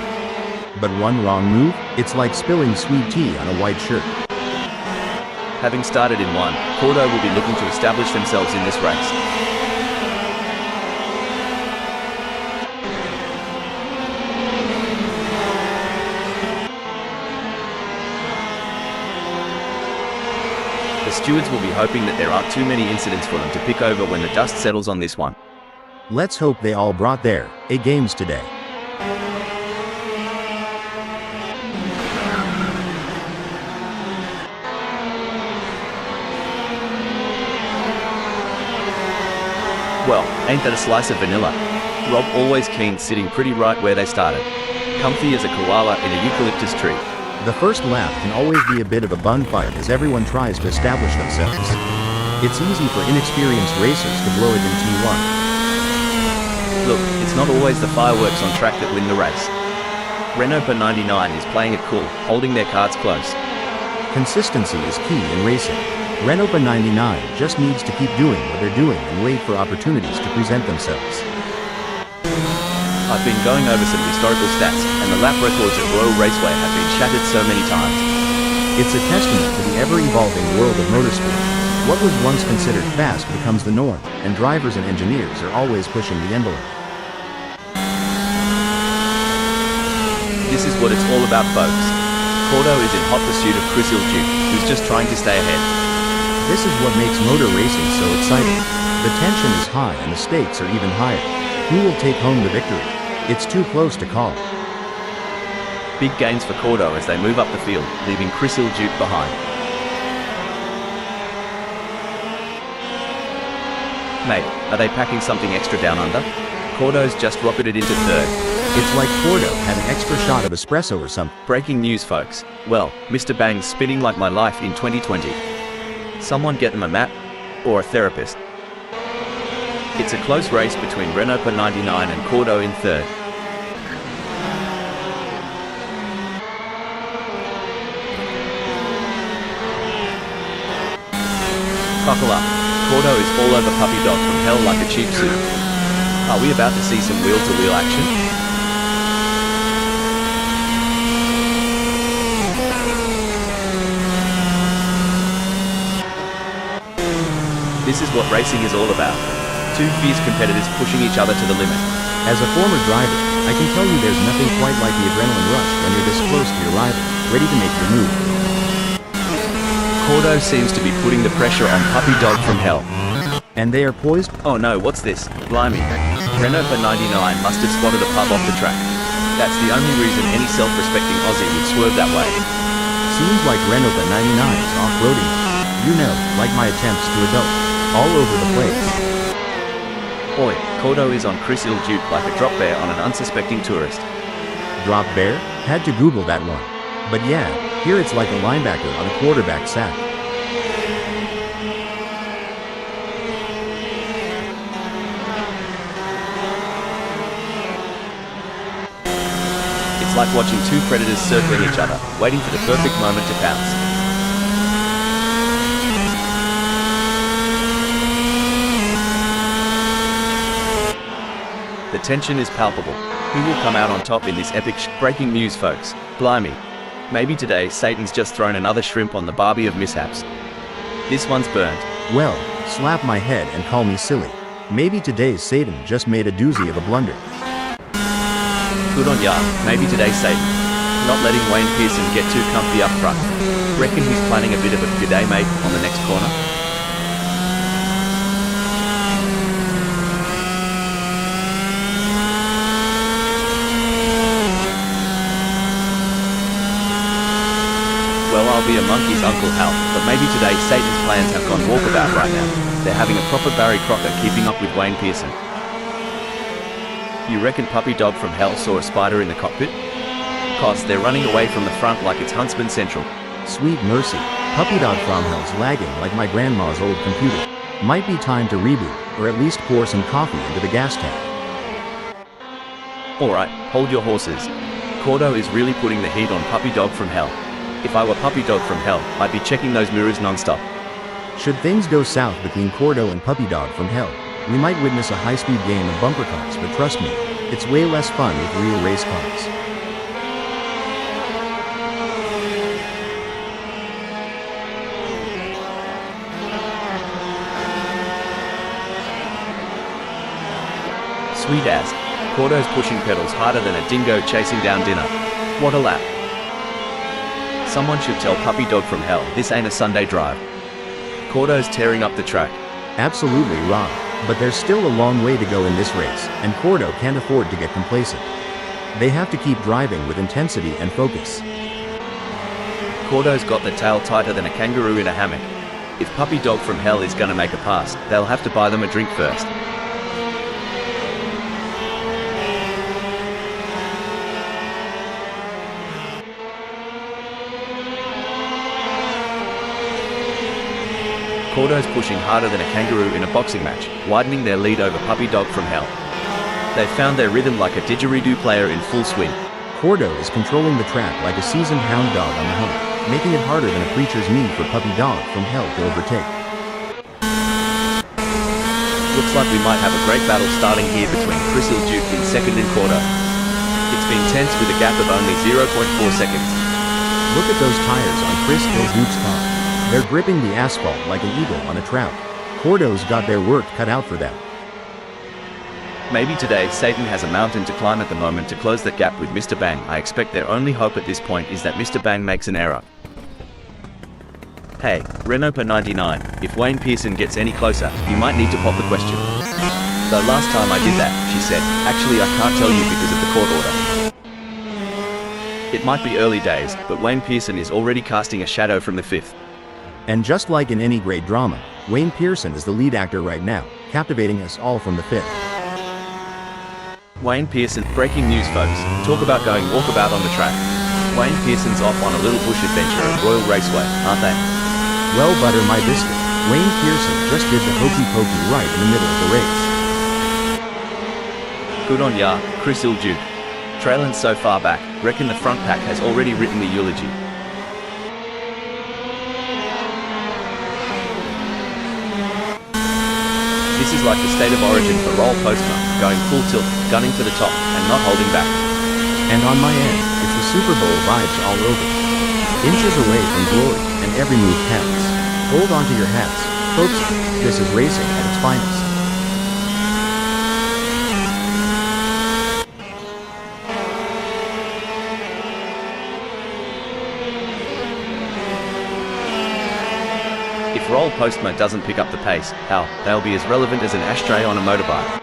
But one wrong move, it's like spilling sweet tea on a white shirt. Having started in one, Cordo will be looking to establish themselves in this race. The stewards will be hoping that there aren't too many incidents for them to pick over when the dust settles on this one. Let's hope they all brought their A games today. Well, ain't that a slice of vanilla? Rob always keen, sitting pretty right where they started. Comfy as a koala in a eucalyptus tree. The first lap can always be a bit of a bun fight as everyone tries to establish themselves. It's easy for inexperienced racers to blow it in T1. Look, it's not always the fireworks on track that win the race. Renault 99 is playing it cool, holding their cards close. Consistency is key in racing. Renault 99 just needs to keep doing what they're doing and wait for opportunities to present themselves. I've been going over some historical stats, and the lap records at Royal Raceway have been shattered so many times. It's a testament to the ever-evolving world of motorsport. What was once considered fast becomes the norm, and drivers and engineers are always pushing the envelope. This is what it's all about, folks. Cordo is in hot pursuit of Chris Ilduke, who's just trying to stay ahead. This is what makes motor racing so exciting. The tension is high and the stakes are even higher. Who will take home the victory? It's too close to call. Big gains for Cordo as they move up the field, leaving Chris Ilduke behind. Mate, are they packing something extra down under? Cordo's just rocketed into third. It's like Cordo had an extra shot of espresso or something. Breaking news, folks. Well, Mr. Bang's spinning like my life in 2020. Someone get them a map, or a therapist. It's a close race between Renault 99 and Cordo in third. Buckle up. Cordo is all over Puppy Dog from Hell like a cheap suit. Are we about to see some wheel-to-wheel action? This is what racing is all about. Two fierce competitors pushing each other to the limit. As a former driver, I can tell you there's nothing quite like the adrenaline rush when you're this close to your rival, ready to make your move. Cordo seems to be putting the pressure on Puppy Dog from Hell. And they are poised. Oh no, what's this? Blimey. Renault for 99 must have spotted a pub off the track. That's the only reason any self-respecting Aussie would swerve that way. Seems like Renault for 99 is off-roading. You know, like my attempts to adult. All over the place. Oi, Cordo is on Chris Ilduke like a drop bear on an unsuspecting tourist. Drop bear? Had to Google that one. But yeah, here it's like a linebacker on a quarterback sack. It's like watching two predators circling each other, waiting for the perfect moment to pounce. The tension is palpable. Who will come out on top in this epic breaking news, folks? Blimey. Maybe today Satan's just thrown another shrimp on the barbie of mishaps. This one's burned. Well, slap my head and call me silly. Maybe today's Satan just made a doozy of a blunder. Good on ya, maybe today's Satan. Not letting Wayne Pearson get too comfy up front. Reckon he's planning a bit of a g'day mate on the next corner? Well, I'll be a monkey's Uncle Hal, but maybe today Satan's plans have gone walkabout right now. They're having a proper Barry Crocker keeping up with Wayne Pearson. You reckon Puppy Dog from Hell saw a spider in the cockpit? Cos, they're running away from the front like it's Huntsman Central. Sweet mercy, Puppy Dog from Hell's lagging like my grandma's old computer. Might be time to reboot, or at least pour some coffee into the gas tank. Alright, hold your horses. Cordo is really putting the heat on Puppy Dog from Hell. If I were Puppy Dog from Hell, I'd be checking those mirrors non-stop. Should things go south between Cordo and Puppy Dog from Hell, we might witness a high-speed game of bumper cars, but trust me, it's way less fun with real race cars. Sweet ass. Cordo's pushing pedals harder than a dingo chasing down dinner. What a lap. Someone should tell Puppy Dog from Hell this ain't a Sunday drive. Cordo's tearing up the track. Absolutely, Rob. But there's still a long way to go in this race, and Cordo can't afford to get complacent. They have to keep driving with intensity and focus. Cordo's got the tail tighter than a kangaroo in a hammock. If Puppy Dog from Hell is gonna make a pass, they'll have to buy them a drink first. Cordo's pushing harder than a kangaroo in a boxing match, widening their lead over Puppy Dog from Hell. They've found their rhythm like a didgeridoo player in full swing. Cordo is controlling the track like a seasoned hound dog on the hunt, making it harder than a preacher's knee for Puppy Dog from Hell to overtake. Looks like we might have a great battle starting here between Chris Ilduke in second and Cordo. It's been tense with a gap of only 0.4 seconds. Look at those tires on Chris Ilduke's car. They're gripping the asphalt like an eagle on a trout. Cordo's got their work cut out for them. Maybe today Satan has a mountain to climb at the moment to close that gap with Mr. Bang. I expect their only hope at this point is that Mr. Bang makes an error. Hey, Renault per 99, if Wayne Pearson gets any closer, you might need to pop the question. Though last time I did that, she said, actually I can't tell you because of the court order. It might be early days, but Wayne Pearson is already casting a shadow from the fifth. And just like in any great drama, Wayne Pearson is the lead actor right now, captivating us all from the fifth. Wayne Pearson, breaking news folks, talk about going walkabout on the track. Wayne Pearson's off on a little bush adventure at Royal Raceway, aren't they? Well, butter my biscuit, Wayne Pearson just did the hokey pokey right in the middle of the race. Good on ya, Chris Ilduke. Trailing so far back, reckon the front pack has already written the eulogy. This is like the state of origin for Roll Postma, going full tilt, gunning to the top, and not holding back. And on my end, it's the Super Bowl vibes all over. Inches away from glory, and every move counts. Hold on to your hats, folks, this is racing at its finest. If roll postma doesn't pick up the pace, hell, they'll be as relevant as an ashtray on a motorbike.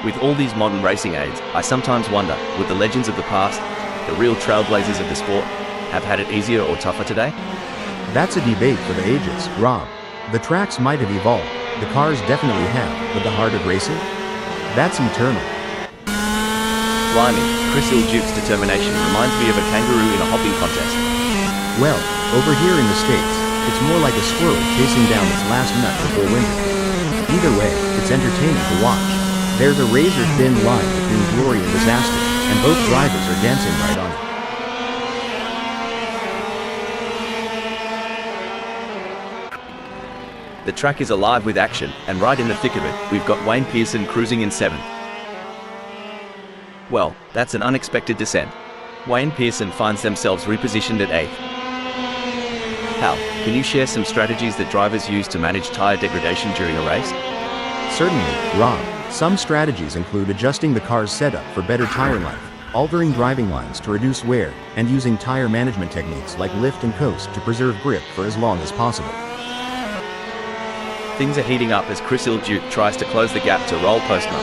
With all these modern racing aids, I sometimes wonder, would the legends of the past, the real trailblazers of the sport, have had it easier or tougher today? That's a debate for the ages, Rob. The tracks might have evolved, the cars definitely have, but the heart of racing? That's eternal. Blimey, Chris Ilduke's determination reminds me of a kangaroo in a hopping contest. Well, over here in the States, it's more like a squirrel chasing down its last nut before winter. Either way, it's entertaining to watch. There's a razor-thin line between glory and disaster, and both drivers are dancing right on it. The track is alive with action, and right in the thick of it, we've got Wayne Pearson cruising in 7th. Well, that's an unexpected descent. Wayne Pearson finds themselves repositioned at 8th. Hal, can you share some strategies that drivers use to manage tyre degradation during a race? Certainly, Rob. Some strategies include adjusting the car's setup for better tire life, altering driving lines to reduce wear, and using tire management techniques like lift and coast to preserve grip for as long as possible. Things are heating up as Chris Ilduke tries to close the gap to roll postma.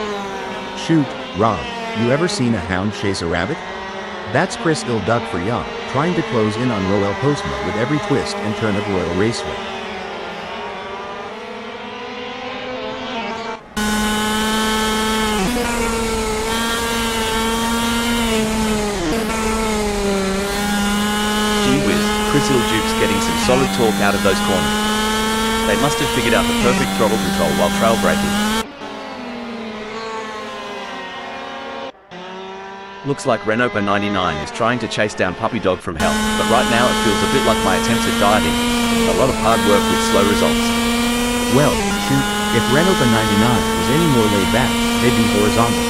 Shoot, Rob, you ever seen a hound chase a rabbit? That's Chris Ilduke for young, trying to close in on Roel Postma with every twist and turn of Royal Raceway. Gee whiz, Chris Ilduke's getting some solid torque out of those corners. They must have figured out the perfect throttle control while trail braking. Looks like Renault 99 is trying to chase down Puppy Dog from hell, but right now it feels a bit like my attempts at dieting. A lot of hard work with slow results. Well, shoot, if Renault 99 was any more laid back, they'd be horizontal.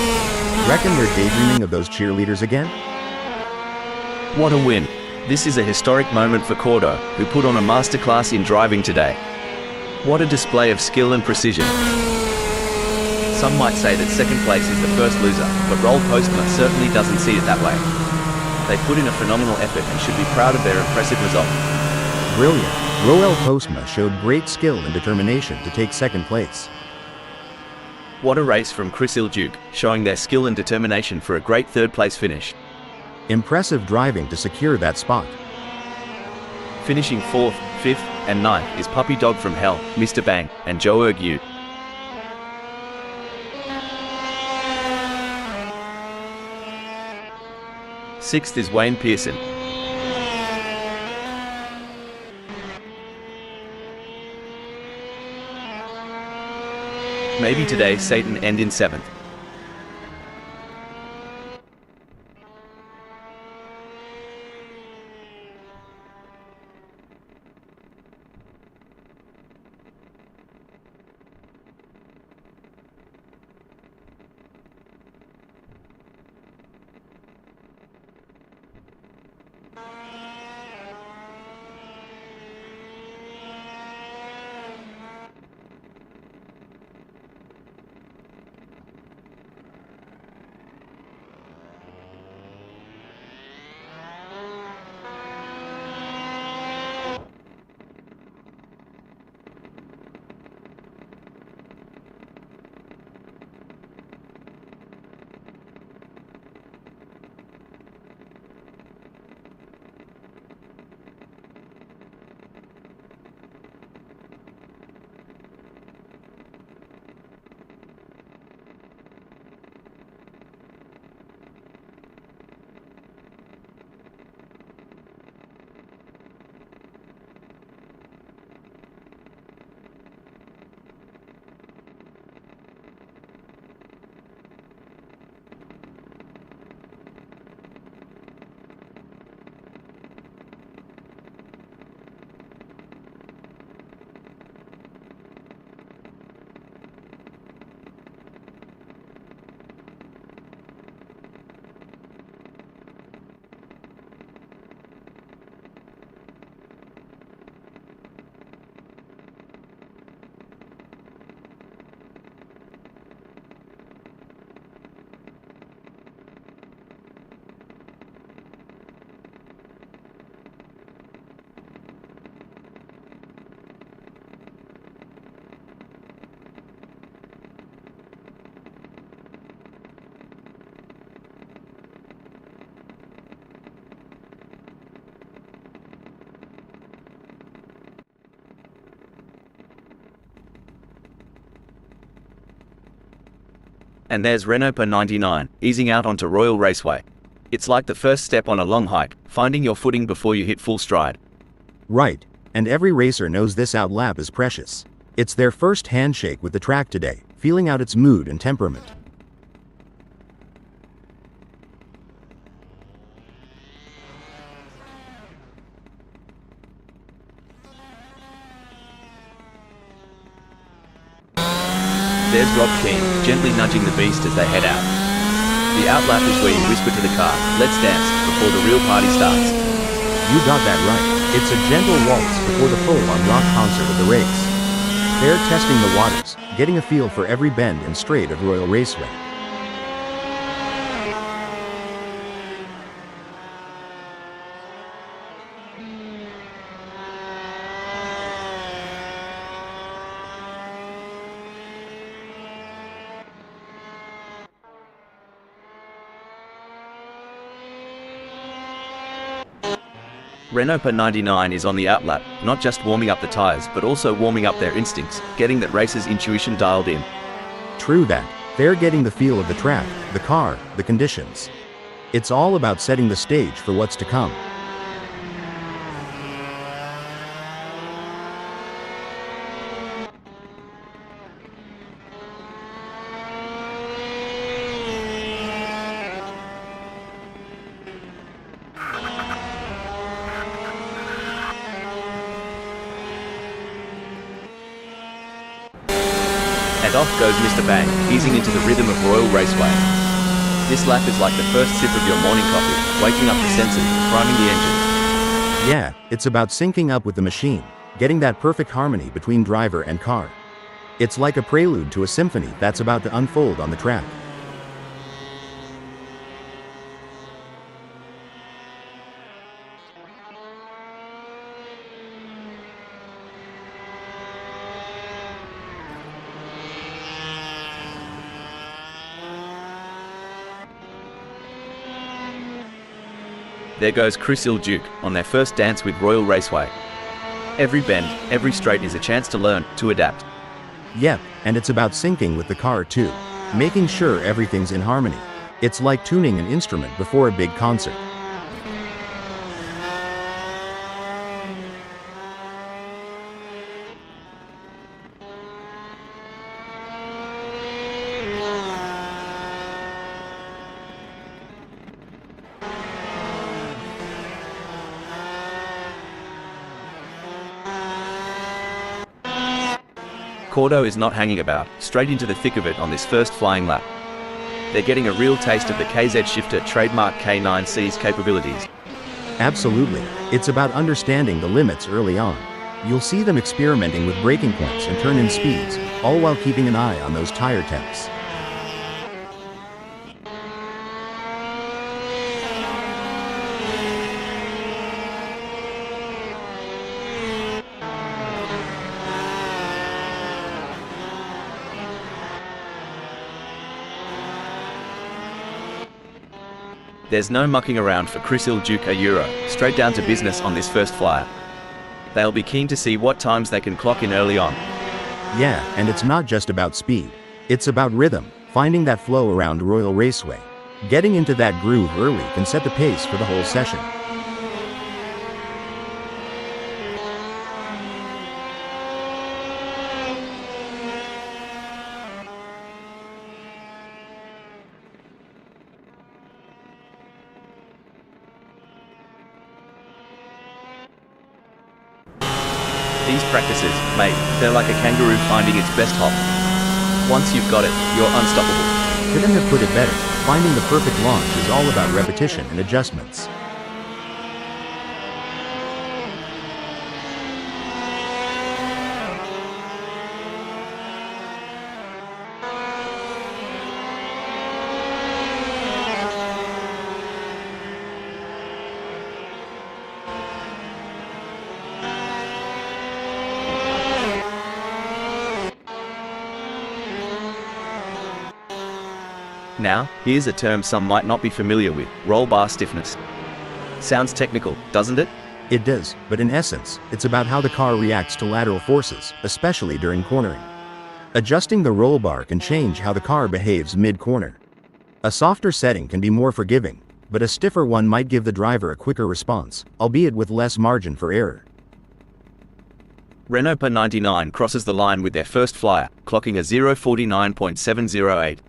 Reckon they're daydreaming of those cheerleaders again? What a win! This is a historic moment for Cordo, who put on a masterclass in driving today. What a display of skill and precision. Some might say that second place is the first loser, but Roll Postma certainly doesn't see it that way. They put in a phenomenal effort and should be proud of their impressive result. Brilliant. Roel Postma showed great skill and determination to take second place. What a race from Chris Ilduke, showing their skill and determination for a great third place finish. Impressive driving to secure that spot. Finishing 4th, 5th, and 9th is Puppy Dog from Hell, Mr. Bang, and Joe Ergue. 6th is Wayne Pearson. Maybe today Satan end in 7th. And there's Renault 99, easing out onto Royal Raceway. It's like the first step on a long hike, finding your footing before you hit full stride. Right, and every racer knows this out lap is precious. It's their first handshake with the track today, feeling out its mood and temperament. There's Rob Keane, gently nudging the beast as they head out. The outlap is where you whisper to the car, "Let's dance," before the real party starts. You got that right. It's a gentle waltz before the full-on rock concert of the race. They're testing the waters, getting a feel for every bend and straight of Royal Raceway. Renault 99 is on the outlap, not just warming up the tyres but also warming up their instincts, getting that racer's intuition dialed in. True that. They're getting the feel of the track, the car, the conditions. It's all about setting the stage for what's to come. And off goes Mr. Bang, easing into the rhythm of Royal Raceway. This lap is like the first sip of your morning coffee, waking up the senses, priming the engines. Yeah, it's about syncing up with the machine, getting that perfect harmony between driver and car. It's like a prelude to a symphony that's about to unfold on the track. There goes Chris Duke on their first dance with Royal Raceway. Every bend, every straight is a chance to learn, to adapt. Yep, and it's about syncing with the car too, making sure everything's in harmony. It's like tuning an instrument before a big concert. Cordo is not hanging about, straight into the thick of it on this first flying lap. They're getting a real taste of the KZ Shifter trademark K9C's capabilities. Absolutely. It's about understanding the limits early on. You'll see them experimenting with braking points and turn-in speeds, all while keeping an eye on those tire temps. There's no mucking around for Chris Duke a Euro, straight down to business on this first flyer. They'll be keen to see what times they can clock in early on. Yeah, and it's not just about speed. It's about rhythm, finding that flow around Royal Raceway. Getting into that groove early can set the pace for the whole session. These practices, mate, they're like a kangaroo finding its best hop. Once you've got it, you're unstoppable. Couldn't have put it better. Finding the perfect launch is all about repetition and adjustments. Now, here's a term some might not be familiar with: roll bar stiffness. Sounds technical, doesn't it? It does, but in essence, it's about how the car reacts to lateral forces, especially during cornering. Adjusting the roll bar can change how the car behaves mid-corner. A softer setting can be more forgiving, but a stiffer one might give the driver a quicker response, albeit with less margin for error. Renault Per 99 crosses the line with their first flyer, clocking a 0:49.708.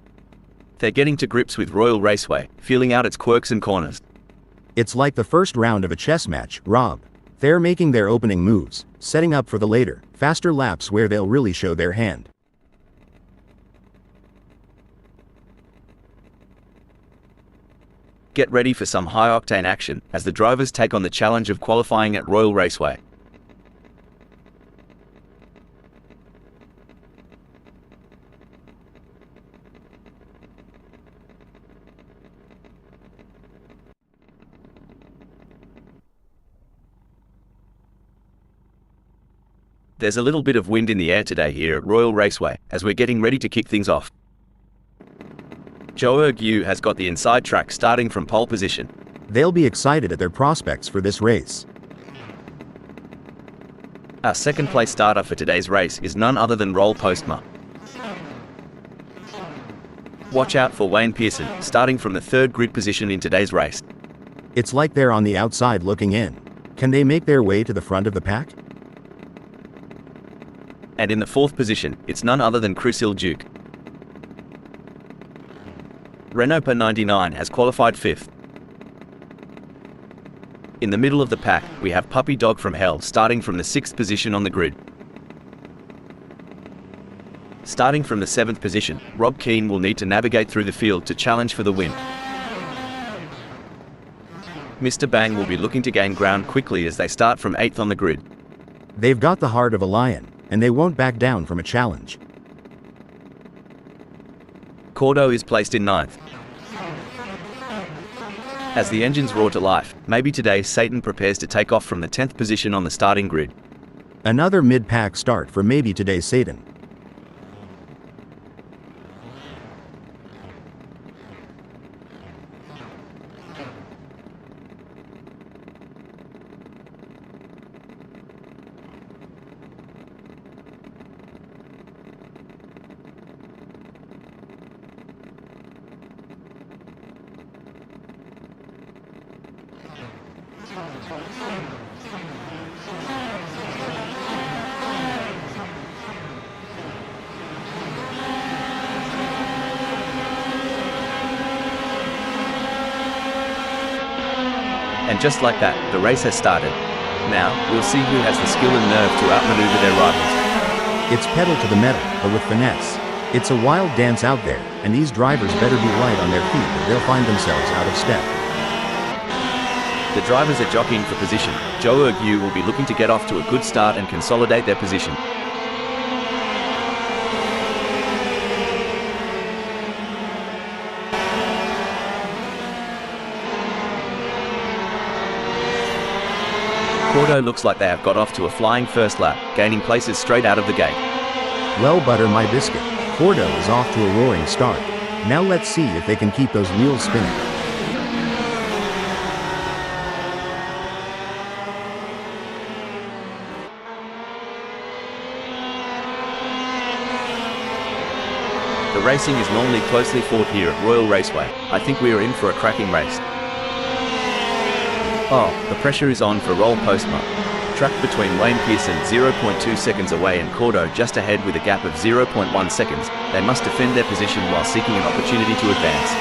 They're getting to grips with Royal Raceway, feeling out its quirks and corners. It's like the first round of a chess match, Rob. They're making their opening moves, setting up for the later, faster laps where they'll really show their hand. Get ready for some high-octane action as the drivers take on the challenge of qualifying at Royal Raceway. There's a little bit of wind in the air today here at Royal Raceway as we're getting ready to kick things off. Zhou Yu has got the inside track starting from pole position. They'll be excited at their prospects for this race. Our second place starter for today's race is none other than Roll Postma. Watch out for Wayne Pearson, starting from the third grid position in today's race. It's like they're on the outside looking in. Can they make their way to the front of the pack? And in the fourth position, it's none other than Chrysil Duke. Renault Per 99 has qualified fifth. In the middle of the pack, we have Puppy Dog from Hell starting from the sixth position on the grid. Starting from the seventh position, Rob Keane will need to navigate through the field to challenge for the win. Mr. Bang will be looking to gain ground quickly as they start from eighth on the grid. They've got the heart of a lion, and they won't back down from a challenge. Cordo is placed in ninth. As the engines roar to life, maybe today Satan prepares to take off from the 10th position on the starting grid. Another mid-pack start for maybe today's Satan. And just like that, the race has started. Now, we'll see who has the skill and nerve to outmaneuver their rivals. It's pedal to the metal, but with finesse. It's a wild dance out there, and these drivers better be light on their feet or they'll find themselves out of step. The drivers are jockeying for position. Zhou Yu will be looking to get off to a good start and consolidate their position. Cordo looks like they have got off to a flying first lap, gaining places straight out of the gate. Well, butter my biscuit. Cordo is off to a roaring start. Now let's see if they can keep those wheels spinning. The racing is normally closely fought here at Royal Raceway. I think we are in for a cracking race. Oh, the pressure is on for Roll Postma. Trapped between Wayne Pearson 0.2 seconds away and Cordo just ahead with a gap of 0.1 seconds, they must defend their position while seeking an opportunity to advance.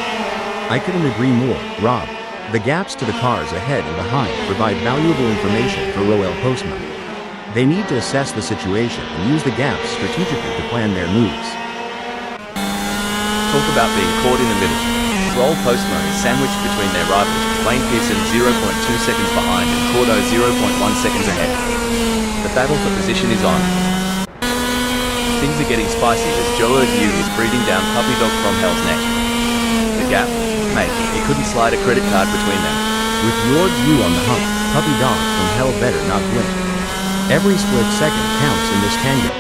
I couldn't agree more, Rob. The gaps to the cars ahead and behind provide valuable information for Royal Postma. They need to assess the situation and use the gaps strategically to plan their moves. Talk about being caught in the middle. Roll Postma is sandwiched between their rivals, Wayne Pearson 0.2 seconds behind and Cordo 0.1 seconds ahead. The battle for position is on. Things are getting spicy as Zhou Yu is breathing down Puppy Dog from Hell's neck. The gap. Mate, you couldn't slide a credit card between them. With your view on the hump, Puppy Dog from Hell better not blink. Every split second counts in this tango.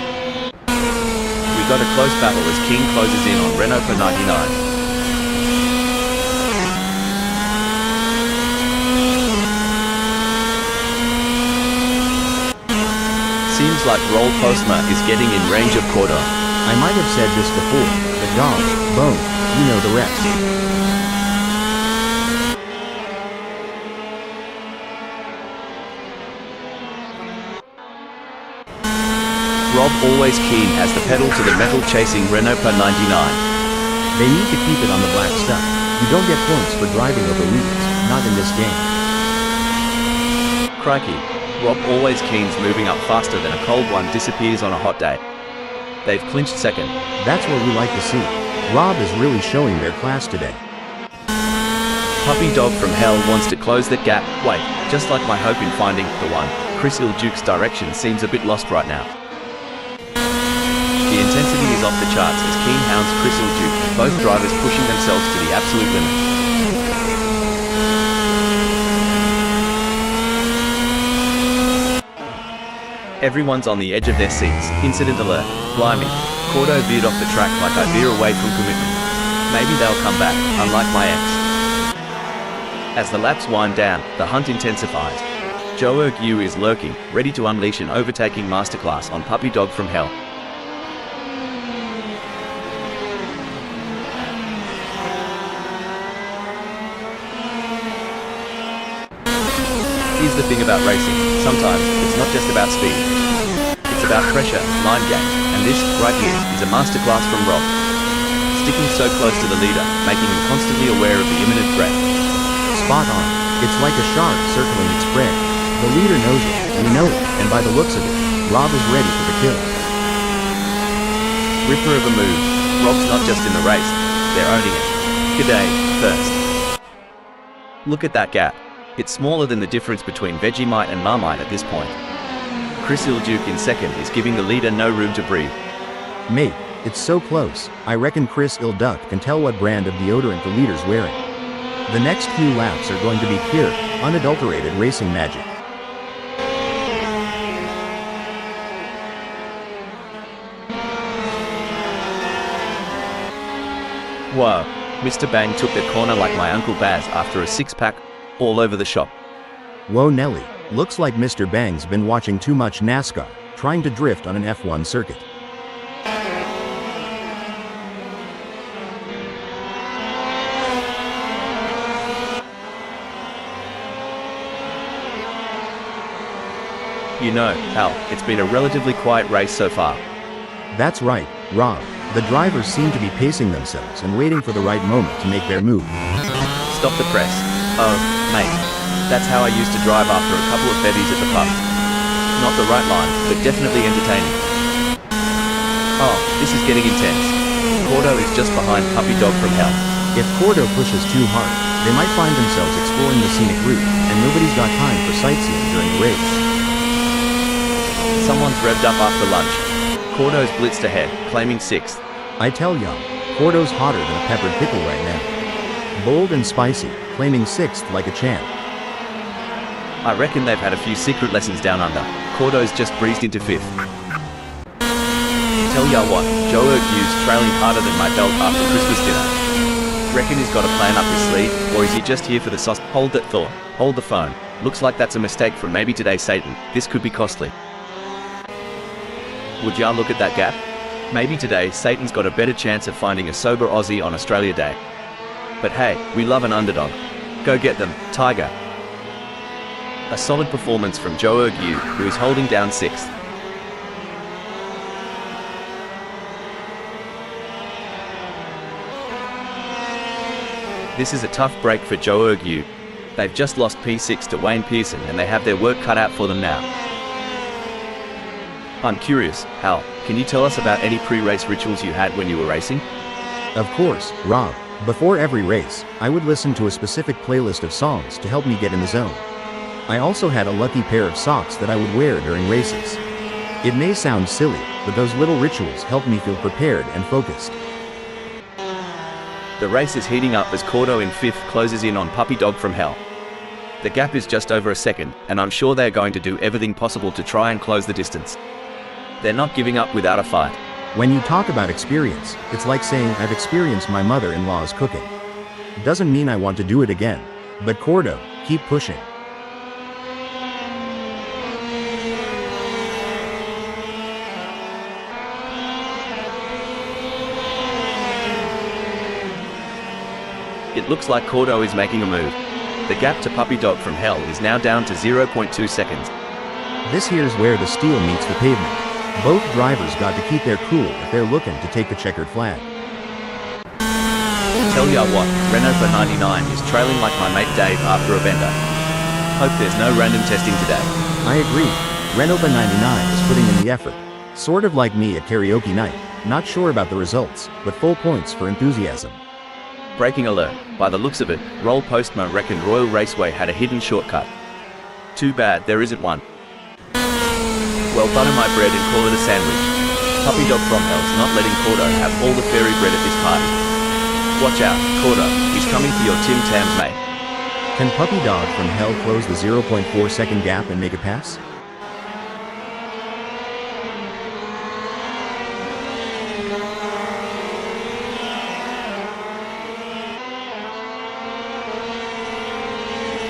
We got a close battle as King closes in on Renault Per 99. Seems like Roll Postma is getting in range of Cordo. I might have said this before, but dog, bone, you know the rest. Rob always keen has the pedal to the metal chasing Renault per 99. They need to keep it on the black stuff. You don't get points for driving over weeds, not in this game. Crikey, Rob always keen's moving up faster than a cold one disappears on a hot day. They've clinched second. That's what we like to see. Rob is really showing their class today. Puppy Dog from Hell wants to close that gap. Wait, just like my hope in finding the one, Chris Ilduke's direction seems a bit lost right now. The intensity is off the charts as Keen hounds Chris Ilduke, both drivers pushing themselves to the absolute limit. Everyone's on the edge of their seats. Incident alert. Blimey. Cordo veered off the track like I veer away from commitment. Maybe they'll come back, unlike my ex. As the laps wind down, the hunt intensifies. Joe Ergue is lurking, ready to unleash an overtaking masterclass on Puppy Dog from Hell. Here's the thing about racing, sometimes it's not just about speed. It's about pressure, line game, and this, right here, is a masterclass from Rob. Sticking so close to the leader, making him constantly aware of the imminent threat. Spot on. It's like a shark circling its prey. The leader knows it, we know it, and by the looks of it, Rob is ready for the kill. Ripper of a move. Rob's not just in the race, they're owning it. G'day, first. Look at that gap. It's smaller than the difference between Vegemite and Marmite at this point. Chris Ilduke in second is giving the leader no room to breathe. Mate, it's so close. I reckon Chris Ilduke can tell what brand of deodorant the leader's wearing. The next few laps are going to be pure, unadulterated racing magic. Whoa, Mr. Bang took the corner like my Uncle Baz after a six-pack, all over the shop. Whoa Nelly, looks like Mr. Bang's been watching too much NASCAR, trying to drift on an F1 circuit. You know, Hal, it's been a relatively quiet race so far. That's right, Rob. The drivers seem to be pacing themselves and waiting for the right moment to make their move. Stop the press. Oh, mate. That's how I used to drive after a couple of bevies at the pub. Not the right line, but definitely entertaining. Oh, this is getting intense. Cordo is just behind Puppy Dog from Hell. If Cordo pushes too hard, they might find themselves exploring the scenic route, and nobody's got time for sightseeing during the race. Someone's revved up after lunch. Cordo's blitzed ahead, claiming sixth. I tell y'all, Cordo's hotter than a peppered pickle right now. Bold and spicy, claiming sixth like a champ. I reckon they've had a few secret lessons down under. Cordo's just breezed into fifth. Tell ya what, Joe Ergue's trailing harder than my belt after Christmas dinner. Reckon he's got a plan up his sleeve, or is he just here for the sauce? Hold that thought. Hold the phone. Looks like that's a mistake from maybe today Satan. This could be costly. Would ya look at that gap? Maybe today Satan's got a better chance of finding a sober Aussie on Australia Day. But hey, we love an underdog. Go get them, Tiger. A solid performance from Joe Ergue, who is holding down sixth. This is a tough break for Joe Ergue. They've just lost P6 to Wayne Pearson and they have their work cut out for them now. I'm curious, Hal, can you tell us about any pre-race rituals you had when you were racing? Of course, Rob. Before every race, I would listen to a specific playlist of songs to help me get in the zone. I also had a lucky pair of socks that I would wear during races. It may sound silly, but those little rituals helped me feel prepared and focused. The race is heating up as Cordo in fifth closes in on Puppy Dog from Hell. The gap is just over a second, and I'm sure they're going to do everything possible to try and close the distance. They're not giving up without a fight. When you talk about experience, it's like saying I've experienced my mother-in-law's cooking. Doesn't mean I want to do it again. But Cordo, keep pushing. It looks like Cordo is making a move. The gap to Puppy Dog from Hell is now down to 0.2 seconds. This here's where the steel meets the pavement. Both drivers got to keep their cool if they're looking to take the checkered flag. Tell ya what, Renault for 99 is trailing like my mate Dave after a bender. Hope there's no random testing today. I agree. Renault for 99 is putting in the effort. Sort of like me at karaoke night. Not sure about the results, but full points for enthusiasm. Breaking alert. By the looks of it, Roll Postma reckoned Royal Raceway had a hidden shortcut. Too bad there isn't one. Well, butter my bread and call it a sandwich. Puppy Dog from Hell's not letting Cordo have all the fairy bread at this party. Watch out, Cordo, he's coming for your Tim Tams, mate. Can Puppy Dog from Hell close the 0.4 second gap and make a pass?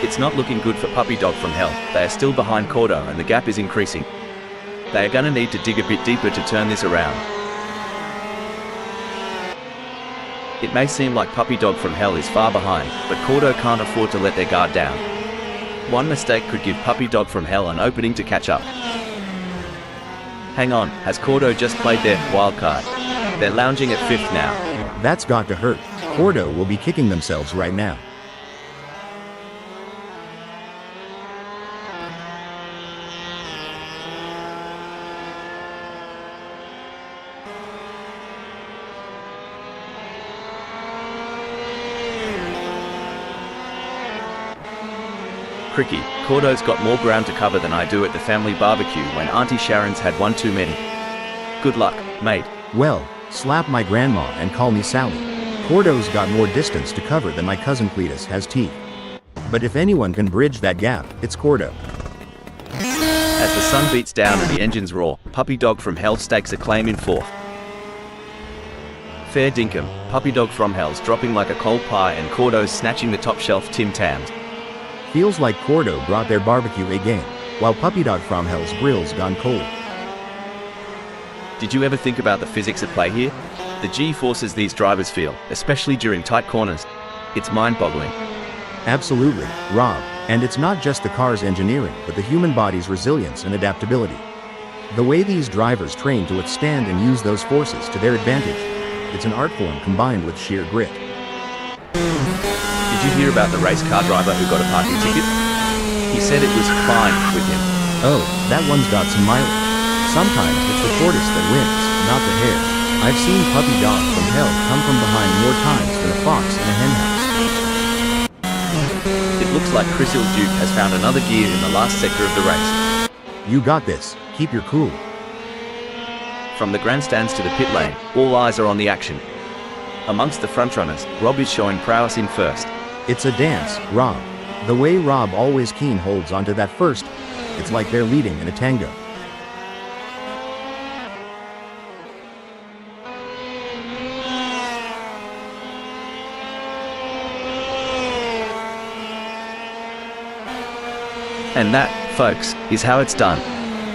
It's not looking good for Puppy Dog from Hell. They are still behind Cordo and the gap is increasing. They are gonna need to dig a bit deeper to turn this around. It may seem like Puppy Dog from Hell is far behind, but Cordo can't afford to let their guard down. One mistake could give Puppy Dog from Hell an opening to catch up. Hang on, has Cordo just played their wild card? They're lounging at 5th now. That's got to hurt. Cordo will be kicking themselves right now. Cricky, Cordo's got more ground to cover than I do at the family barbecue when Auntie Sharon's had one too many. Good luck, mate. Well, slap my grandma and call me Sally. Cordo's got more distance to cover than my cousin Cletus has teeth. But if anyone can bridge that gap, it's Cordo. As the sun beats down and the engines roar, Puppy Dog from Hell stakes a claim in 4th. Fair dinkum, Puppy Dog from Hell's dropping like a cold pie and Cordo's snatching the top shelf Tim Tams. Feels like Cordo brought their barbecue A game, while Puppy Dog from Hell's grill's gone cold. Did you ever think about the physics at play here? The G-forces these drivers feel, especially during tight corners. It's mind-boggling. Absolutely, Rob. And it's not just the car's engineering, but the human body's resilience and adaptability. The way these drivers train to withstand and use those forces to their advantage. It's an art form combined with sheer grit. Did you hear about the race car driver who got a parking ticket? He said it was fine with him. Oh, that one's got some mileage. Sometimes it's the tortoise that wins, not the hare. I've seen Puppy Dog from Hell come from behind more times than a fox in a henhouse. It looks like Chris Duke has found another gear in the last sector of the race. You got this. Keep your cool. From the grandstands to the pit lane, all eyes are on the action. Amongst the frontrunners, Rob is showing prowess in 1st. It's a dance, Rob. The way Rob always keen holds onto that first, it's like they're leading in a tango. And that, folks, is how it's done.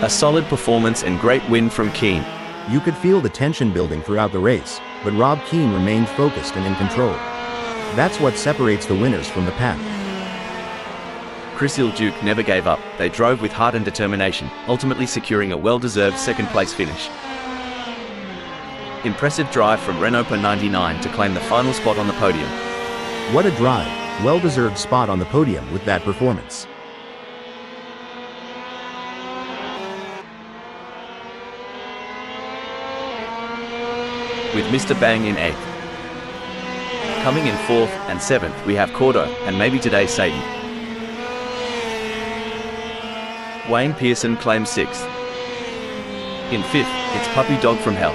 A solid performance and great win from Keane. You could feel the tension building throughout the race, but Rob Keane remained focused and in control. That's what separates the winners from the pack. Chris Duke never gave up. They drove with heart and determination, ultimately securing a well-deserved 2nd place finish. Impressive drive from Renault per 99 to claim the final spot on the podium. What a drive, well-deserved spot on the podium with that performance. With Mr. Bang in 8th. Coming in 4th and 7th we have Cordo, and maybe today Satan. Wayne Pearson claims 6th. In 5th, it's Puppy Dog from Hell.